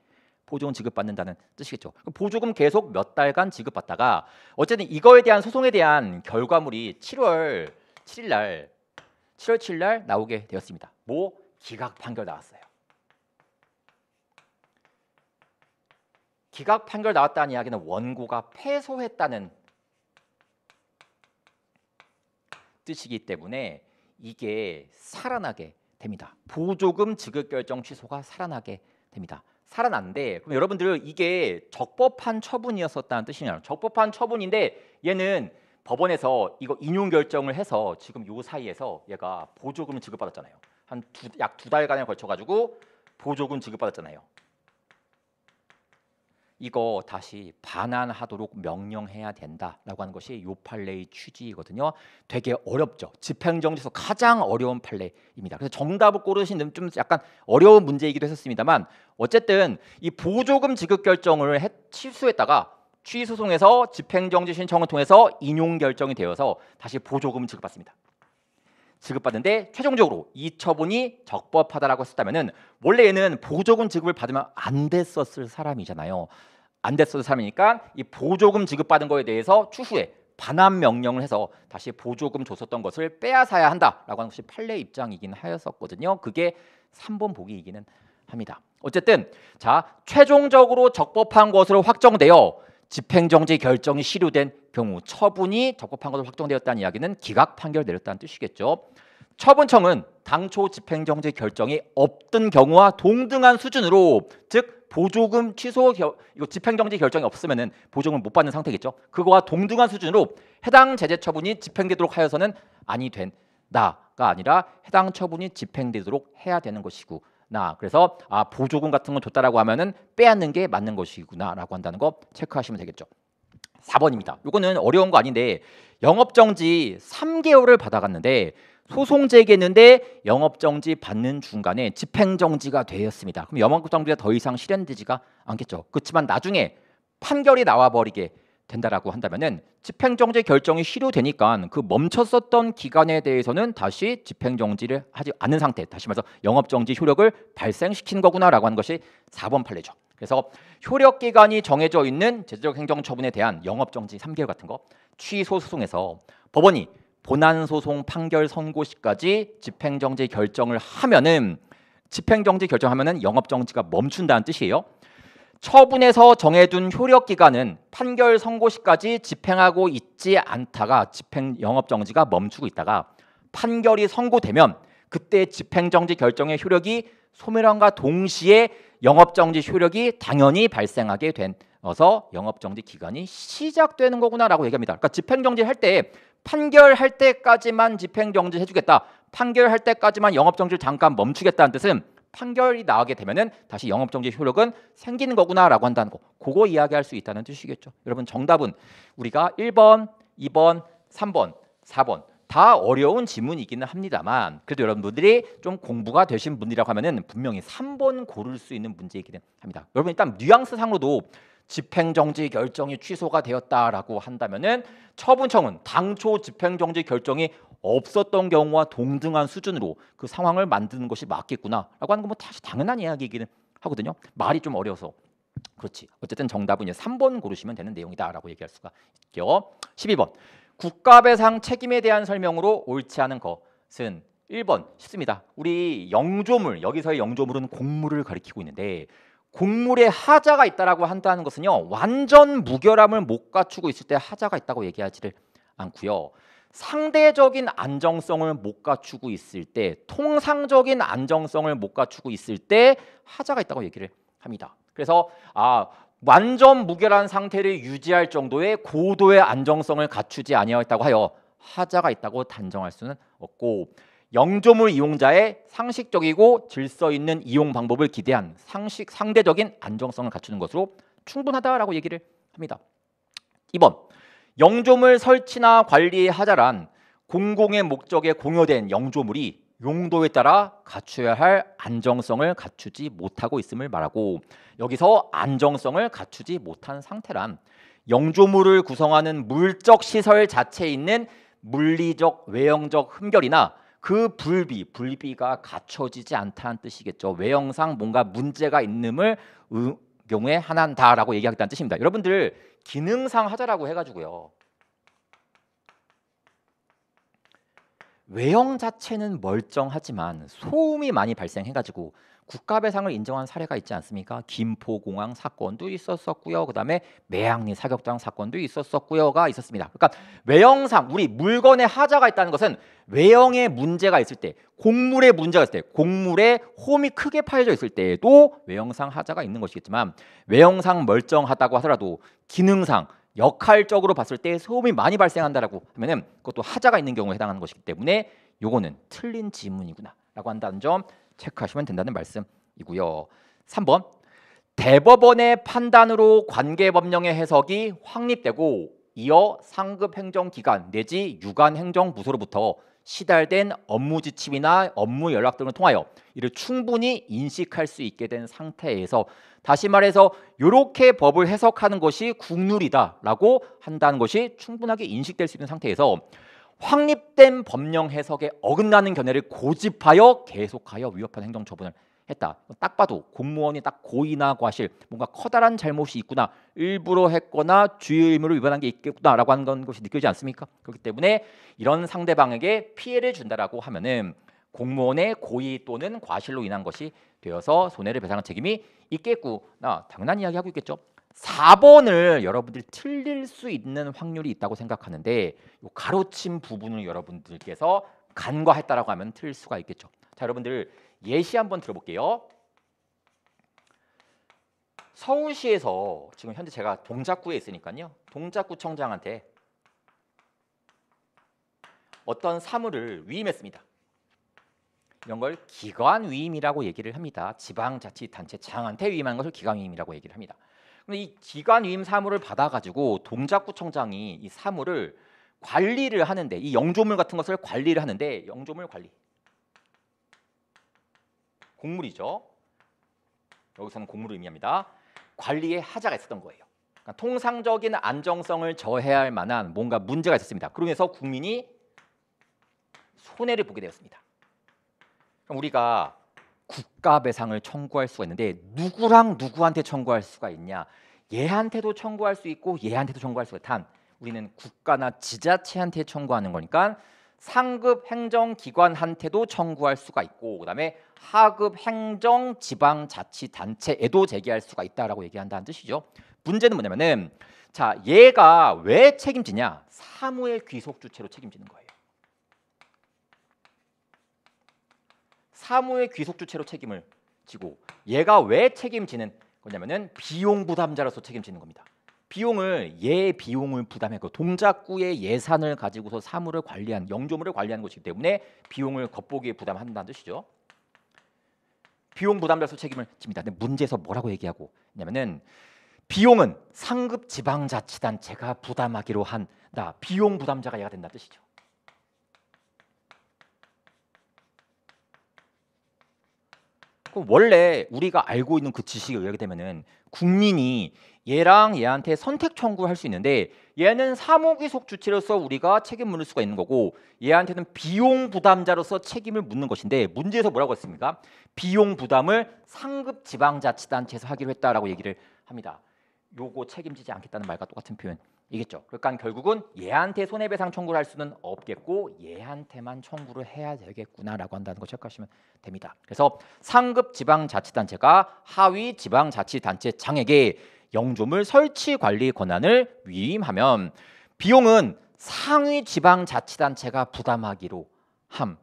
보조금 지급받는다는 뜻이겠죠. 보조금 계속 몇 달간 지급받다가 어쨌든 이거에 대한 소송에 대한 결과물이 7월 7일 날 나오게 되었습니다. 뭐 기각 판결 나왔어요. 기각 판결 나왔다는 이야기는 원고가 패소했다는 뜻이기 때문에 이게 살아나게 됩니다. 보조금 지급 결정 취소가 살아나게 됩니다. 살아난데, 그럼 여러분들 이게 적법한 처분이었었다는 뜻이냐요? 적법한 처분인데 얘는 법원에서 이거 인용 결정을 해서 지금 요 사이에서 얘가 보조금을 지급받았잖아요. 약 2달간에 걸쳐 가지고 보조금 지급받았잖아요. 이거 다시 반환하도록 명령해야 된다라고 하는 것이 요 판례의 취지이거든요. 되게 어렵죠. 집행정지에서 가장 어려운 판례입니다. 그래서 정답을 고르시는 좀 약간 어려운 문제이기도 했었습니다만, 어쨌든 이 보조금 지급 결정을 취소했다가 취소송에서 집행정지 신청을 통해서 인용 결정이 되어서 다시 보조금을 지급받습니다. 지급받는데 최종적으로 이 처분이 적법하다라고 했다면은, 원래 얘는 보조금 지급을 받으면 안 됐었을 사람이잖아요. 안 됐었을 사람이니까 이 보조금 지급받은 거에 대해서 추후에 반환 명령을 해서 다시 보조금 줬었던 것을 빼앗아야 한다라고 하는 것이 판례 입장이긴 하였었거든요. 그게 3번 보기이기는 합니다. 어쨌든 자, 최종적으로 적법한 것으로 확정되어 집행정지 결정이 실효된 경우, 처분이 적법한 것으로 확정되었다는 이야기는 기각 판결 내렸다는 뜻이겠죠. 처분청은 당초 집행정지 결정이 없던 경우와 동등한 수준으로, 즉 보조금 취소 이거 집행정지 결정이 없으면은 보조금을 못 받는 상태겠죠. 그거와 동등한 수준으로 해당 제재 처분이 집행되도록 하여서는 아니 된다가 아니라 해당 처분이 집행되도록 해야 되는 것이구나. 그래서 보조금 같은 거 줬다라고 하면은 빼앗는 게 맞는 것이구나라고 한다는 거 체크하시면 되겠죠. 4번입니다. 이거는 어려운 거 아닌데 영업정지 3개월을 받아갔는데 소송 제기했는데 영업정지 받는 중간에 집행정지가 되었습니다. 그럼 영업정지가 더 이상 실현되지가 않겠죠. 그렇지만 나중에 판결이 나와버리게 된다라고 한다면은 집행정지 결정이 실효되니까 그 멈췄었던 기간에 대해서는 다시 집행정지를 하지 않는 상태, 다시 말해서 영업정지 효력을 발생시킨 거구나라고 하는 것이 4번 판례죠. 그래서 효력기간이 정해져 있는 제재적 행정처분에 대한 영업정지 3개월 같은 거 취소 소송에서 법원이 본안소송 판결 선고 시까지 집행정지 결정을 하면은 영업정지가 멈춘다는 뜻이에요. 처분에서 정해둔 효력기간은 판결 선고 시까지 집행하고 있지 않다가 영업정지가 멈추고 있다가 판결이 선고되면 그때 집행정지 결정의 효력이 소멸함과 동시에 영업정지 효력이 당연히 발생하게 돼서 영업정지 기간이 시작되는 거구나라고 얘기합니다. 그러니까 집행정지 할 때 판결할 때까지만 집행정지 해주겠다, 판결할 때까지만 영업정지를 잠깐 멈추겠다는 뜻은 판결이 나가게 되면은 다시 영업정지 효력은 생기는 거구나라고 한다는 거, 그거 이야기할 수 있다는 뜻이겠죠. 여러분 정답은 우리가 1번, 2번, 3번, 4번 다 어려운 지문이기는 합니다만 그래도 여러분들이 좀 공부가 되신 분이라고 하면은 분명히 3번 고를 수 있는 문제이기는 합니다. 여러분 일단 뉘앙스 상으로도 집행정지 결정이 취소가 되었다라고 한다면은 처분청은 당초 집행정지 결정이 없었던 경우와 동등한 수준으로 그 상황을 만드는 것이 맞겠구나라고 하는 건 뭐 사실 당연한 이야기이기는 하거든요. 말이 좀 어려서 그렇지. 어쨌든 정답은 이제 3번 고르시면 되는 내용이다라고 얘기할 수가 있죠. 12번 국가배상 책임에 대한 설명으로 옳지 않은 것은 1번 쉽습니다. 우리 영조물, 여기서의 영조물은 곡물을 가리키고 있는데 곡물에 하자가 있다라고 한다는 것은요 완전 무결함을 못 갖추고 있을 때 하자가 있다고 얘기하지를 않고요. 상대적인 안정성을 못 갖추고 있을 때, 통상적인 안정성을 못 갖추고 있을 때 하자가 있다고 얘기를 합니다. 그래서 완전 무결한 상태를 유지할 정도의 고도의 안정성을 갖추지 아니하였다고 하여 하자가 있다고 단정할 수는 없고, 영조물 이용자의 상식적이고 질서 있는 이용 방법을 기대한 상대적인 안정성을 갖추는 것으로 충분하다라고 얘기를 합니다. 2번 영조물 설치나 관리의 하자란 공공의 목적에 공여된 영조물이 용도에 따라 갖춰야 할 안정성을 갖추지 못하고 있음을 말하고, 여기서 안정성을 갖추지 못한 상태란 영조물을 구성하는 물적 시설 자체에 있는 물리적 외형적 흠결이나 그 불비가 갖춰지지 않다는 뜻이겠죠. 외형상 뭔가 문제가 있음을 경우에 한한다라고 얘기하겠다는 뜻입니다. 여러분들 기능상 하자라고 해가지고요, 외형 자체는 멀쩡하지만 소음이 많이 발생해가지고 국가배상을 인정한 사례가 있지 않습니까? 김포공항 사건도 있었었고요. 그다음에 매양리 사격장 사건도 있었었고요가 있었습니다. 그러니까 외형상 우리 물건에 하자가 있다는 것은 외형에 문제가 있을 때, 곡물에 문제가 있을 때, 곡물에 홈이 크게 파여져 있을 때에도 외형상 하자가 있는 것이겠지만, 외형상 멀쩡하다고 하더라도 기능상 역할적으로 봤을 때 소음이 많이 발생한다라고 하면은 그것도 하자가 있는 경우에 해당하는 것이기 때문에 요거는 틀린 지문이구나라고 한다는 점 체크하시면 된다는 말씀이고요. 3번 대법원의 판단으로 관계법령의 해석이 확립되고 이어 상급 행정기관 내지 유관 행정부서로부터 시달된 업무 지침이나 업무 연락 등을 통하여 이를 충분히 인식할 수 있게 된 상태에서, 다시 말해서 이렇게 법을 해석하는 것이 국룰이다라고 한다는 것이 충분하게 인식될 수 있는 상태에서 확립된 법령 해석에 어긋나는 견해를 고집하여 계속하여 위협한 행정처분을 했다. 딱 봐도 공무원이 딱 고의나 과실, 뭔가 커다란 잘못이 있구나, 일부러 했거나 주의 의무를 위반한 게 있겠구나라고 하는 것이 느껴지지 않습니까? 그렇기 때문에 이런 상대방에게 피해를 준다라고 하면은 공무원의 고의 또는 과실로 인한 것이 되어서 손해를 배상할 책임이 있겠구나, 당연한 이야기하고 있겠죠. 4번을 여러분들이 틀릴 수 있는 확률이 있다고 생각하는데 이 가로친 부분을 여러분들께서 간과했다라고 하면 틀릴 수가 있겠죠. 자, 여러분들 예시 한번 들어볼게요. 서울시에서 지금 현재 제가 동작구에 있으니까요. 동작구청장한테 어떤 사무를 위임했습니다. 이런 걸 기관위임이라고 얘기를 합니다. 지방자치단체장한테 위임한 것을 기관위임이라고 얘기를 합니다. 근데 이 기관위임 사무를 받아가지고 동작구청장이 이 사무를 관리를 하는데, 이 영조물 같은 것을 관리를 하는데, 영조물 관리 공물이죠. 여기서는 공물을 의미합니다. 관리에 하자가 있었던 거예요. 그러니까 통상적인 안정성을 저해할 만한 뭔가 문제가 있었습니다. 그러면서 국민이 손해를 보게 되었습니다. 그럼 우리가 국가배상을 청구할 수가 있는데 누구랑 누구한테 청구할 수가 있냐? 얘한테도 청구할 수 있고 얘한테도 청구할 수가 있다. 우리는 국가나 지자체한테 청구하는 거니까 상급 행정기관한테도 청구할 수가 있고, 그다음에 하급 행정지방자치단체에도 제기할 수가 있다라고 얘기한다는 뜻이죠. 문제는 뭐냐면은, 자, 얘가 왜 책임지냐? 사무의 귀속주체로 책임지는 거예요. 사무의 귀속주체로 책임을 지고, 얘가 왜 책임지는 거냐면은 비용 부담자로서 책임지는 겁니다. 비용을 비용을 부담하고 동작구의 예산을 가지고서 사무를 관리한 영조물을 관리하는 것이기 때문에 비용을 겉보기에 부담한다는 뜻이죠. 비용 부담자로서 책임을 집니다. 근데 문제에서 뭐라고 얘기하고 있냐면은 비용은 상급 지방자치단체가 부담하기로 한다. 비용 부담자가 얘가 된다는 뜻이죠. 그럼 원래 우리가 알고 있는 그 지식에 의하게 되면은 국민이 얘랑 얘한테 선택 청구할 수 있는데, 얘는 사무귀속 주체로서 우리가 책임 물을 수가 있는 거고 얘한테는 비용 부담자로서 책임을 묻는 것인데, 문제에서 뭐라고 했습니까? 비용 부담을 상급 지방자치단체에서 하기로 했다라고 얘기를 합니다. 요거 책임지지 않겠다는 말과 똑같은 표현이겠죠. 그러니까 결국은 얘한테 손해배상 청구를 할 수는 없겠고 얘한테만 청구를 해야 되겠구나라고 한다는 거 체크하시면 됩니다. 그래서 상급 지방자치단체가 하위 지방자치단체장에게 영조물 설치 관리 권한을 위임하면 비용은 상위 지방자치단체가 부담하기로 함.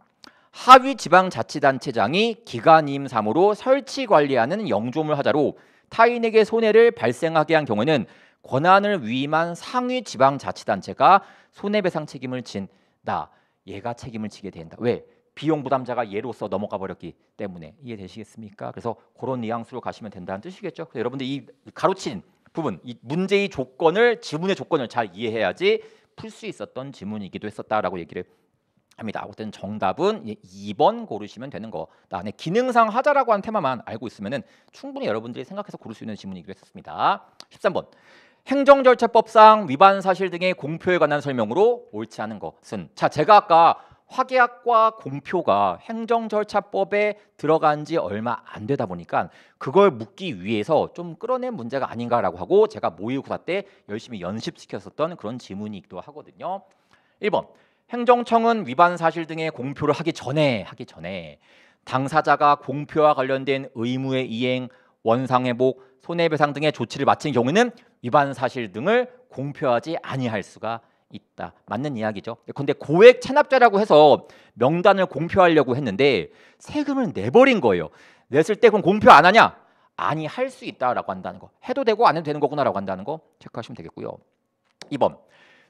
하위 지방자치단체장이 기관임 사무로 설치 관리하는 영조물 하자로 타인에게 손해를 발생하게 한 경우에는 권한을 위임한 상위 지방자치단체가 손해배상 책임을 진다. 얘가 책임을 지게 된다. 왜? 비용 부담자가 얘로서 넘어가 버렸기 때문에. 이해되시겠습니까? 그래서 그런 뉘앙스로 가시면 된다는 뜻이겠죠. 그래서 여러분들 이 가로친 부분, 이 문제의 조건을, 지문의 조건을 잘 이해해야지 풀 수 있었던 지문이기도 했었다라고 얘기를 합니다. 아무튼 정답은 2번 고르시면 되는 거. 나는 기능상 하자라고 하는 테마만 알고 있으면은 충분히 여러분들이 생각해서 고를 수 있는 지문이기도 했었습니다. 13번. 행정절차법상 위반 사실 등의 공표에 관한 설명으로 옳지 않은 것은, 자, 제가 아까 확약과 공표가 행정절차법에 들어간 지 얼마 안 되다 보니까 그걸 묻기 위해서 좀 끌어낸 문제가 아닌가라고 하고 제가 모의고사 때 열심히 연습시켰었던 그런 지문이기도 하거든요. 1번. 행정청은 위반 사실 등의 공표를 하기 전에 당사자가 공표와 관련된 의무의 이행, 원상회복, 손해배상 등의 조치를 마친 경우는 위반 사실 등을 공표하지 아니할 수가 있다. 맞는 이야기죠. 근데 고액 체납자라고 해서 명단을 공표하려고 했는데 세금을 내버린 거예요. 냈을 때 그럼 공표 안 하냐? 아니, 할 수 있다라고 한다는 거. 해도 되고 안 해도 되는 거구나라고 한다는 거 체크하시면 되겠고요. 2번.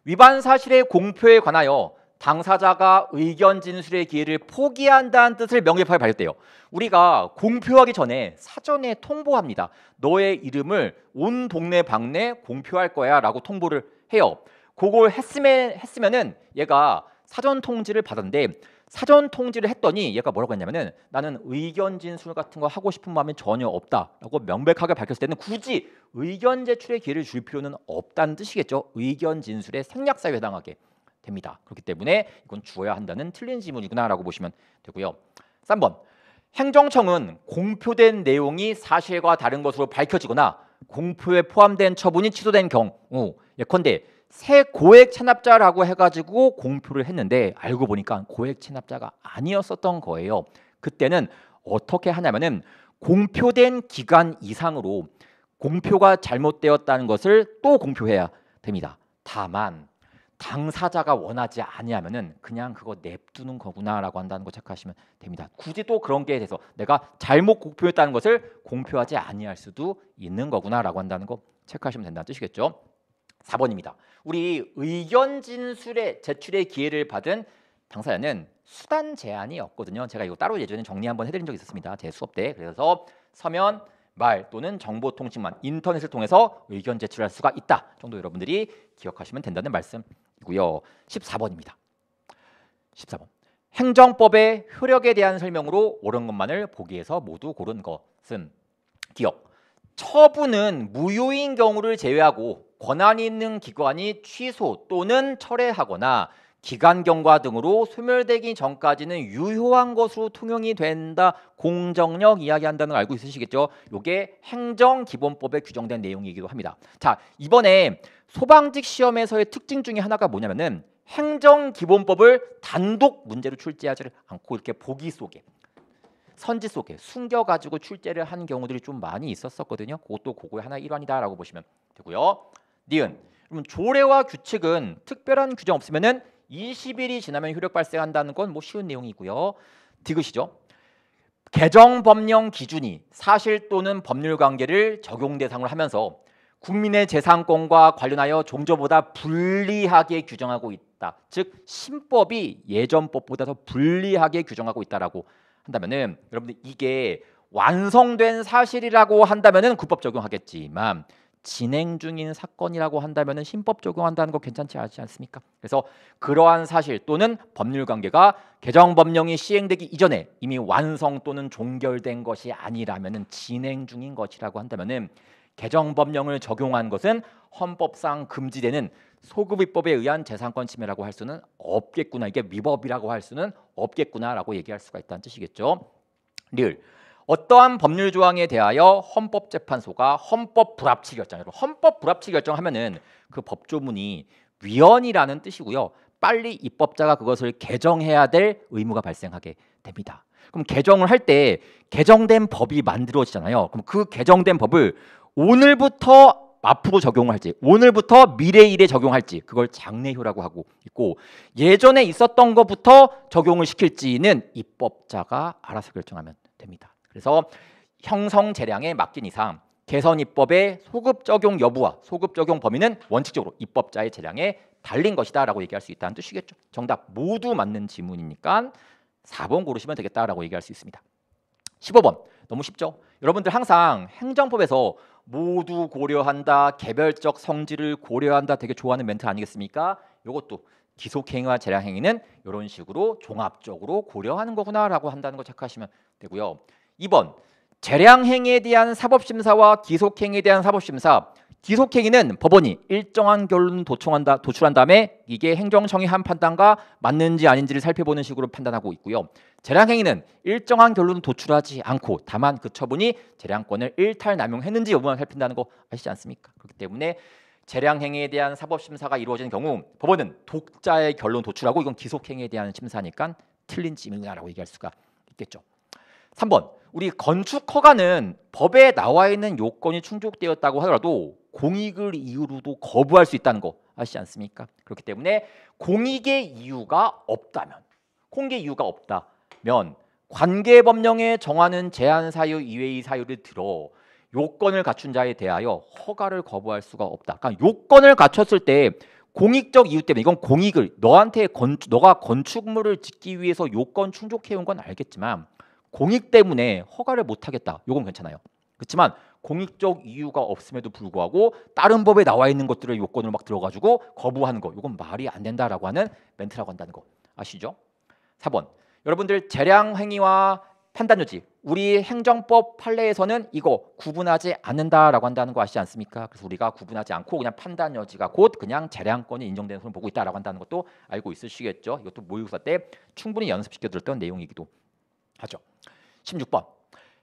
위반 사실의 공표에 관하여 당사자가 의견 진술의 기회를 포기한다는 뜻을 명백하게 밝혔대요. 우리가 공표하기 전에 사전에 통보합니다. 너의 이름을 온 동네 방네 공표할 거야 라고 통보를 해요. 그걸 했으면은 얘가 사전 통지를 받았는데, 사전 통지를 했더니 얘가 뭐라고 했냐면은 나는 의견 진술 같은 거 하고 싶은 마음이 전혀 없다라고 명백하게 밝혔을 때는 굳이 의견 제출의 기회를 줄 필요는 없다는 뜻이겠죠. 의견 진술의 생략사유에 해당하게 됩니다. 그렇기 때문에 이건 주어야 한다는 틀린 지문이구나라고 보시면 되고요. 3번. 행정청은 공표된 내용이 사실과 다른 것으로 밝혀지거나 공표에 포함된 처분이 취소된 경우, 예컨대 새 고액 체납자라고 해가지고 공표를 했는데 알고 보니까 고액 체납자가 아니었었던 거예요. 그때는 어떻게 하냐면은 공표된 기간 이상으로 공표가 잘못되었다는 것을 또 공표해야 됩니다. 다만 당사자가 원하지 아니하면은 그냥 그거 냅두는 거구나라고 한다는 거 체크하시면 됩니다. 굳이 또 그런 게 돼서 내가 잘못 공표했다는 것을 공표하지 아니할 수도 있는 거구나라고 한다는 거 체크하시면 된다는 뜻이겠죠. 4번입니다. 우리 의견 진술의 제출의 기회를 받은 당사자는 수단 제한이 없거든요. 제가 이거 따로 예전에 정리 한번 해드린 적이 있었습니다. 제 수업 때. 그래서 서면, 말 또는 정보통신망, 인터넷을 통해서 의견 제출할 수가 있다 정도 여러분들이 기억하시면 된다는 말씀이고요. 14번입니다. 14번. 행정법의 효력에 대한 설명으로 옳은 것만을 보기에서 모두 고른 것은 기억. 처분은 무효인 경우를 제외하고 권한이 있는 기관이 취소 또는 철회하거나 기간 경과 등으로 소멸되기 전까지는 유효한 것으로 통용이 된다. 공정력 이야기한다는 거 알고 있으시겠죠? 이게 행정기본법에 규정된 내용이기도 합니다. 자, 이번에 소방직 시험에서의 특징 중에 하나가 뭐냐면은 행정기본법을 단독 문제로 출제하지 않고 이렇게 보기 속에 선지 속에 숨겨가지고 출제를 한 경우들이 좀 많이 있었거든요. 그것도 그거의 하나의 일환이다라고 보시면 되고요. 니은. 그러면 조례와 규칙은 특별한 규정 없으면은 20일이 지나면 효력 발생한다는 건 뭐 쉬운 내용이고요. 디귿이죠. 개정법령 기준이 사실 또는 법률 관계를 적용 대상으로 하면서 국민의 재산권과 관련하여 종조보다 불리하게 규정하고 있다. 즉 신법이 예전법보다 더 불리하게 규정하고 있다라고 한다면은 여러분들 이게 완성된 사실이라고 한다면은 구법 적용하겠지만 진행 중인 사건이라고 한다면은 신법 적용한다는 거 괜찮지 않습니까? 그래서 그러한 사실 또는 법률 관계가 개정 법령이 시행되기 이전에 이미 완성 또는 종결된 것이 아니라면은 진행 중인 것이라고 한다면은 개정 법령을 적용한 것은 헌법상 금지되는 소급입법에 의한 재산권 침해라고 할 수는 없겠구나. 이게 위법이라고 할 수는 없겠구나라고 얘기할 수가 있다는 뜻이겠죠. 리을. 어떠한 법률 조항에 대하여 헌법재판소가 헌법 불합치 결정. 헌법 불합치 결정하면은 그 법조문이 위헌이라는 뜻이고요. 빨리 입법자가 그것을 개정해야 될 의무가 발생하게 됩니다. 그럼 개정을 할 때 개정된 법이 만들어지잖아요. 그럼 그 개정된 법을 오늘부터 앞으로 적용을 할지, 오늘부터 미래일에 적용할지 그걸 장래효라고 하고 있고 예전에 있었던 것부터 적용을 시킬지는 입법자가 알아서 결정하면 됩니다. 그래서 형성 재량에 맡긴 이상 개선 입법의 소급 적용 여부와 소급 적용 범위는 원칙적으로 입법자의 재량에 달린 것이다라고 얘기할 수 있다는 뜻이겠죠. 정답 모두 맞는 지문이니까 4번 고르시면 되겠다라고 얘기할 수 있습니다. 15번 너무 쉽죠? 여러분들 항상 행정법에서 모두 고려한다, 개별적 성질을 고려한다 되게 좋아하는 멘트 아니겠습니까? 이것도 기속행위와 재량행위는 이런 식으로 종합적으로 고려하는 거구나라고 한다는 거 체크하시면 되고요. 2번 재량행위에 대한 사법심사와 기속행위에 대한 사법심사. 기속행위는 법원이 일정한 결론 도출한 다음에 이게 행정청의 판단과 맞는지 아닌지를 살펴보는 식으로 판단하고 있고요. 재량행위는 일정한 결론을 도출하지 않고 다만 그 처분이 재량권을 일탈 남용했는지 여부만 살핀다는 거 아시지 않습니까? 그렇기 때문에 재량행위에 대한 사법심사가 이루어지는 경우 법원은 독자의 결론 도출하고 이건 기속행위에 대한 심사니까 틀린 지문이라고 얘기할 수가 있겠죠. 3번 우리 건축 허가는 법에 나와 있는 요건이 충족되었다고 하더라도 공익을 이유로도 거부할 수 있다는 거 아시지 않습니까? 그렇기 때문에 공익의 이유가 없다면 관계법령에 정하는 제한 사유 이외의 사유를 들어 요건을 갖춘 자에 대하여 허가를 거부할 수가 없다. 그러니까 요건을 갖췄을 때 공익적 이유 때문에 이건 공익을 너가 건축물을 짓기 위해서 요건 충족해온 건 알겠지만 공익 때문에 허가를 못하겠다. 이건 괜찮아요. 그렇지만 공익적 이유가 없음에도 불구하고 다른 법에 나와 있는 것들을 요건을 막 들어가지고 거부하는 거 이건 말이 안 된다라고 하는 멘트라고 한다는 거 아시죠? 4번 여러분들 재량행위와 판단요지 우리 행정법 판례에서는 이거 구분하지 않는다라고 한다는 거 아시지 않습니까? 그래서 우리가 구분하지 않고 그냥 판단여지가 곧 그냥 재량권이 인정되는 손을 보고 있다라고 한다는 것도 알고 있으시겠죠? 이것도 모의고사 때 충분히 연습시켜 드렸던 내용이기도 하죠. 16번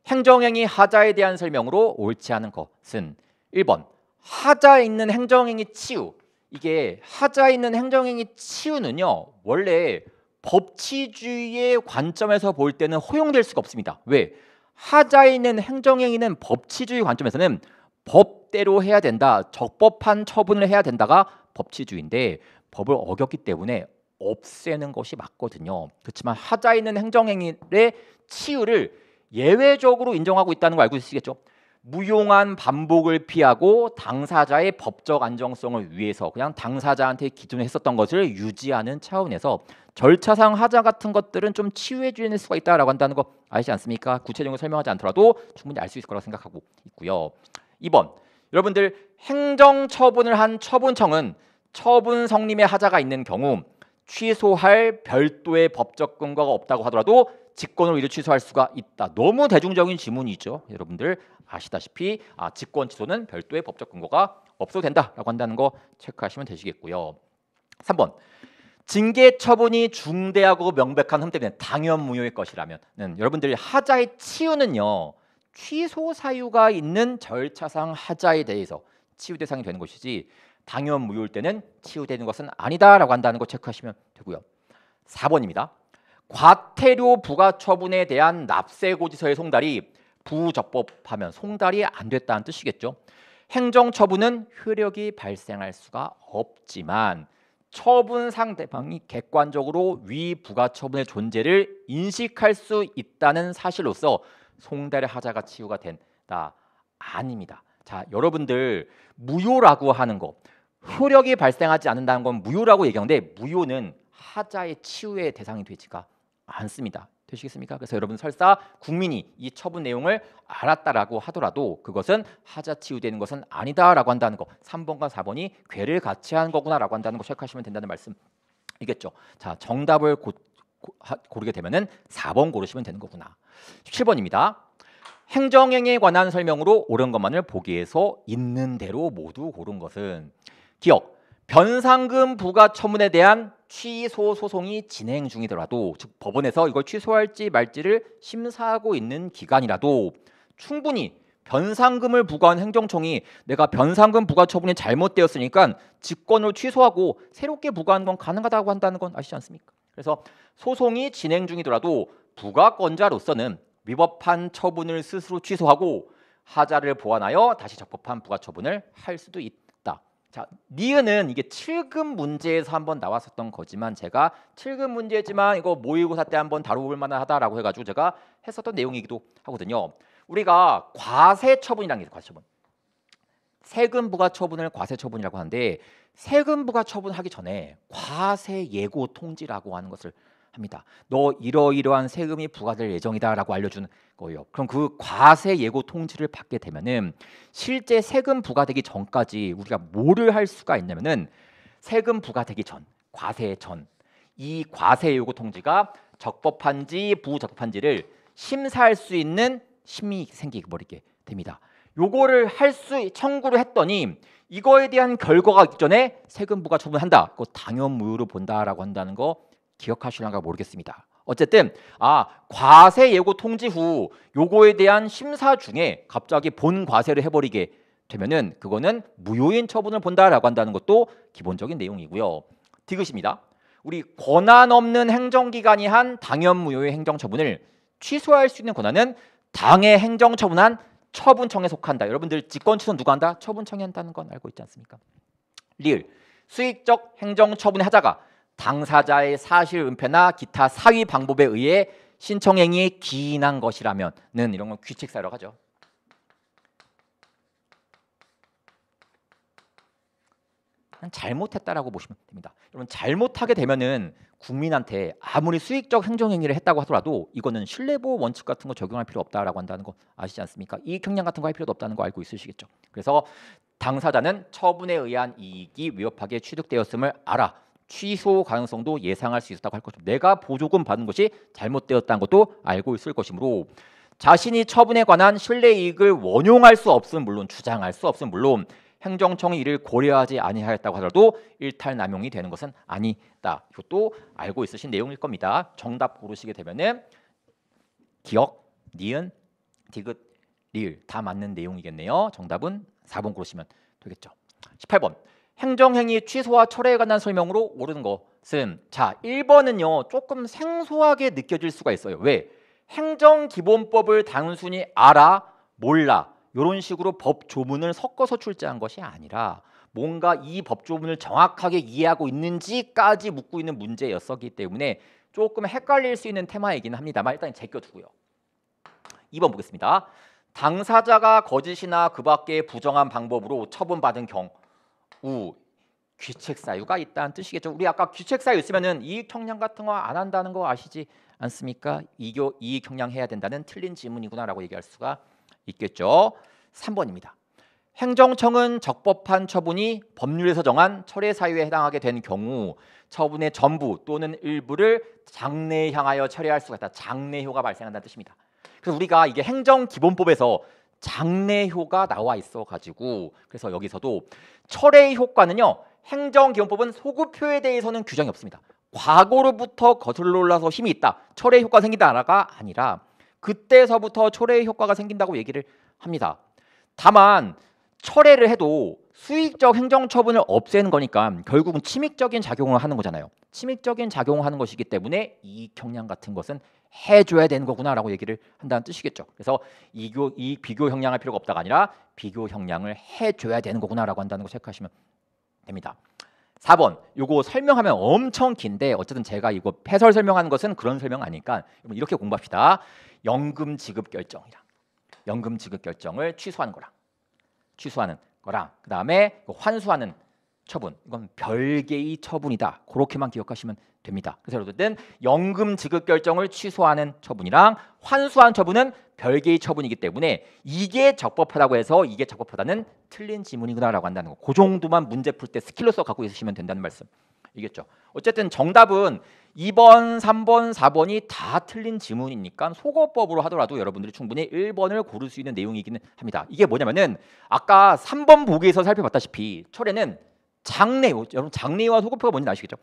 행정행위 하자에 대한 설명으로 옳지 않은 것은 1번 하자에 있는 행정행위 치유. 이게 하자에 있는 행정행위 치유는요 원래 법치주의의 관점에서 볼 때는 허용될 수가 없습니다. 왜? 하자에 있는 행정행위는 법치주의 관점에서는 법대로 해야 된다, 적법한 처분을 해야 된다가 법치주의인데 법을 어겼기 때문에 없애는 것이 맞거든요. 그렇지만 하자에 있는 행정행위의 치유를 예외적으로 인정하고 있다는 거 알고 있으시겠죠? 무용한 반복을 피하고 당사자의 법적 안정성을 위해서 그냥 당사자한테 기존에 했었던 것을 유지하는 차원에서 절차상 하자 같은 것들은 좀 치유해 주는 수가 있다라고 한다는 거 아시지 않습니까? 구체적으로 설명하지 않더라도 충분히 알 수 있을 거라고 생각하고 있고요. 2번, 여러분들 행정처분을 한 처분청은 처분 성립의 하자가 있는 경우 취소할 별도의 법적 근거가 없다고 하더라도 직권으로 이를 취소할 수가 있다. 너무 대중적인 지문이죠. 여러분들 아시다시피 직권 취소는 별도의 법적 근거가 없어도 된다라고 한다는 거 체크하시면 되시겠고요. 3번, 징계 처분이 중대하고 명백한 흠때는 당연 무효의 것이라면 여러분들 하자의 치유는요, 취소 사유가 있는 절차상 하자에 대해서 치유 대상이 되는 것이지 당연 무효일 때는 치유되는 것은 아니다라고 한다는 거 체크하시면 되고요. 4번입니다. 과태료 부과 처분에 대한 납세고지서의 송달이 부적법하면 송달이 안 됐다는 뜻이겠죠. 행정처분은 효력이 발생할 수가 없지만 처분 상대방이 객관적으로 위 부과 처분의 존재를 인식할 수 있다는 사실로서 송달의 하자가 치유가 된다. 아닙니다. 자, 여러분들 무효라고 하는 거, 효력이 발생하지 않는다는 건 무효라고 얘기하는데 무효는 하자의 치유의 대상이 되지가 않습니다. 되시겠습니까? 그래서 여러분 설사 국민이 이 처분 내용을 알았다라고 하더라도 그것은 하자 치유되는 것은 아니다라고 한다는 거, 3번과 4번이 괴를 같이 한 거구나라고 한다는 거 체크하시면 된다는 말씀이겠죠. 자, 정답을 고르게 되면은 4번 고르시면 되는 거구나. 17번입니다. 행정행위에 관한 설명으로 옳은 것만을 보기에서 있는 대로 모두 고른 것은 기억, 변상금 부과 처분에 대한 취소 소송이 진행 중이더라도, 즉 법원에서 이걸 취소할지 말지를 심사하고 있는 기간이라도 충분히 변상금을 부과한 행정청이 내가 변상금 부과 처분이 잘못되었으니까 직권으로 취소하고 새롭게 부과하는 건 가능하다고 한다는 건 아시지 않습니까? 그래서 소송이 진행 중이더라도 부과권자로서는 위법한 처분을 스스로 취소하고 하자를 보완하여 다시 적법한 부과 처분을 할 수도 있다. 자, 니은은 이게 7급 문제에서 한번 나왔었던 거지만 제가 7급 문제지만 이거 모의고사 때 한번 다뤄볼 만하다라고 해가지고 제가 했었던 내용이기도 하거든요. 우리가 과세 처분이라는 게 있어요. 과세 처분. 세금 부과 처분을 과세 처분이라고 하는데 세금 부과 처분하기 전에 과세 예고 통지라고 하는 것을 합니다. 너 이러이러한 세금이 부과될 예정이다라고 알려주는 거예요. 그럼 그 과세 예고 통지를 받게 되면은 실제 세금 부과되기 전까지 우리가 뭐를 할 수가 있냐면은 세금 부과되기 전, 과세 전, 이 과세 예고 통지가 적법한지 부적법한지를 심사할 수 있는 심의 생기게 버리게 됩니다. 요거를 할 수 청구를 했더니 이거에 대한 결과가 있기 전에 세금 부과 처분한다. 그거 당연 무효로 본다라고 한다는 거 기억하시는가 모르겠습니다. 어쨌든 과세 예고 통지 후 요거에 대한 심사 중에 갑자기 본 과세를 해버리게 되면은 그거는 무효인 처분을 본다라고 한다는 것도 기본적인 내용이고요. 디귿입니다. 우리 권한 없는 행정기관이 한 당연 무효의 행정처분을 취소할 수 있는 권한은 당의 행정처분한 처분청에 속한다. 여러분들 직권 취소는 누가 한다? 처분청이 한다는 건 알고 있지 않습니까? 리을, 수익적 행정처분의 하자가 당사자의 사실 은폐나 기타 사위 방법에 의해 신청행위에 기인한 것이라면은 이런 건 규칙사유라고 하죠. 그냥 잘못했다라고 보시면 됩니다. 여러분 잘못하게 되면은 국민한테 아무리 수익적 행정행위를 했다고 하더라도 이거는 신뢰보호 원칙 같은 거 적용할 필요 없다라고 한다는 거 아시지 않습니까? 이익형량 같은 거 할 필요도 없다는 거 알고 있으시겠죠? 그래서 당사자는 처분에 의한 이익이 위협하게 취득되었음을 알아 취소 가능성도 예상할 수 있었다고 할 것이고 내가 보조금 받은 것이 잘못되었다는 것도 알고 있을 것이므로 자신이 처분에 관한 신뢰이익을 원용할 수 없음 물론 주장할 수 없음 물론 행정청이 이를 고려하지 아니하였다고 하더라도 일탈 남용이 되는 것은 아니다. 이것도 알고 있으신 내용일 겁니다. 정답 고르시게 되면은 기억, 니은, 디귿, 리을 다 맞는 내용이겠네요. 정답은 4번 고르시면 되겠죠. 18번. 행정행위 취소와 철회에 관한 설명으로 옳은 것은 자 1번은요 조금 생소하게 느껴질 수가 있어요. 왜? 행정기본법을 단순히 알아 몰라 이런 식으로 법 조문을 섞어서 출제한 것이 아니라 뭔가 이 법조문을 정확하게 이해하고 있는지까지 묻고 있는 문제였었기 때문에 조금 헷갈릴 수 있는 테마이긴 합니다만 일단 제껴두고요. 2번 보겠습니다. 당사자가 거짓이나 그 밖의 부정한 방법으로 처분받은 경우 귀책 사유가 있다는 뜻이겠죠. 우리 아까 귀책 사유 있으면은 이익 형량 같은 거 안 한다는 거 아시지 않습니까? 이익 형량 해야 된다는 틀린 지문이구나라고 얘기할 수가 있겠죠. 3번입니다. 행정청은 적법한 처분이 법률에서 정한 철회 사유에 해당하게 된 경우 처분의 전부 또는 일부를 장래에 향하여 처리할 수가 있다. 장래효가 발생한다는 뜻입니다. 그래서 우리가 이게 행정기본법에서 장래효가 나와 있어 가지고 그래서 여기서도 철회 효과는요. 행정기본법은 소급효에 대해서는 규정이 없습니다. 과거로부터 거슬러 올라서 힘이 있다. 철회 효과가 생긴다가 아니라 그때서부터 철회 효과가 생긴다고 얘기를 합니다. 다만 철회를 해도 수익적 행정처분을 없애는 거니까 결국은 침익적인 작용을 하는 거잖아요. 침익적인 작용을 하는 것이기 때문에 이익 형량 같은 것은 해줘야 되는 거구나라고 얘기를 한다는 뜻이겠죠. 그래서 이 비교 형량할 필요가 없다가 아니라 비교 형량을 해줘야 되는 거구나라고 한다는 거 체크하시면 됩니다. 4번 요거 설명하면 엄청 긴데 어쨌든 제가 이거 해설 설명하는 것은 그런 설명 아니니까 이렇게 공부합시다. 연금 지급 결정이랑 연금 지급 결정을 취소하는 거랑 그다음에 환수하는 처분 이건 별개의 처분이다. 그렇게만 기억하시면 됩니다. 그래서 여러분들 연금 지급 결정을 취소하는 처분이랑 환수한 처분은 별개의 처분이기 때문에 이게 적법하다고 해서 이게 적법하다는 틀린 지문이구나라고 한다는 거. 그 정도만 문제 풀 때 스킬로서 갖고 있으시면 된다는 말씀이겠죠. 어쨌든 정답은 2번, 3번, 4번이 다 틀린 지문이니까 속어법으로 하더라도 여러분들이 충분히 1번을 고를 수 있는 내용이기는 합니다. 이게 뭐냐면은 아까 3번 보기에서 살펴봤다시피 철회는 장래효, 여러분 장래효와 소급효가 뭔지 아시겠죠?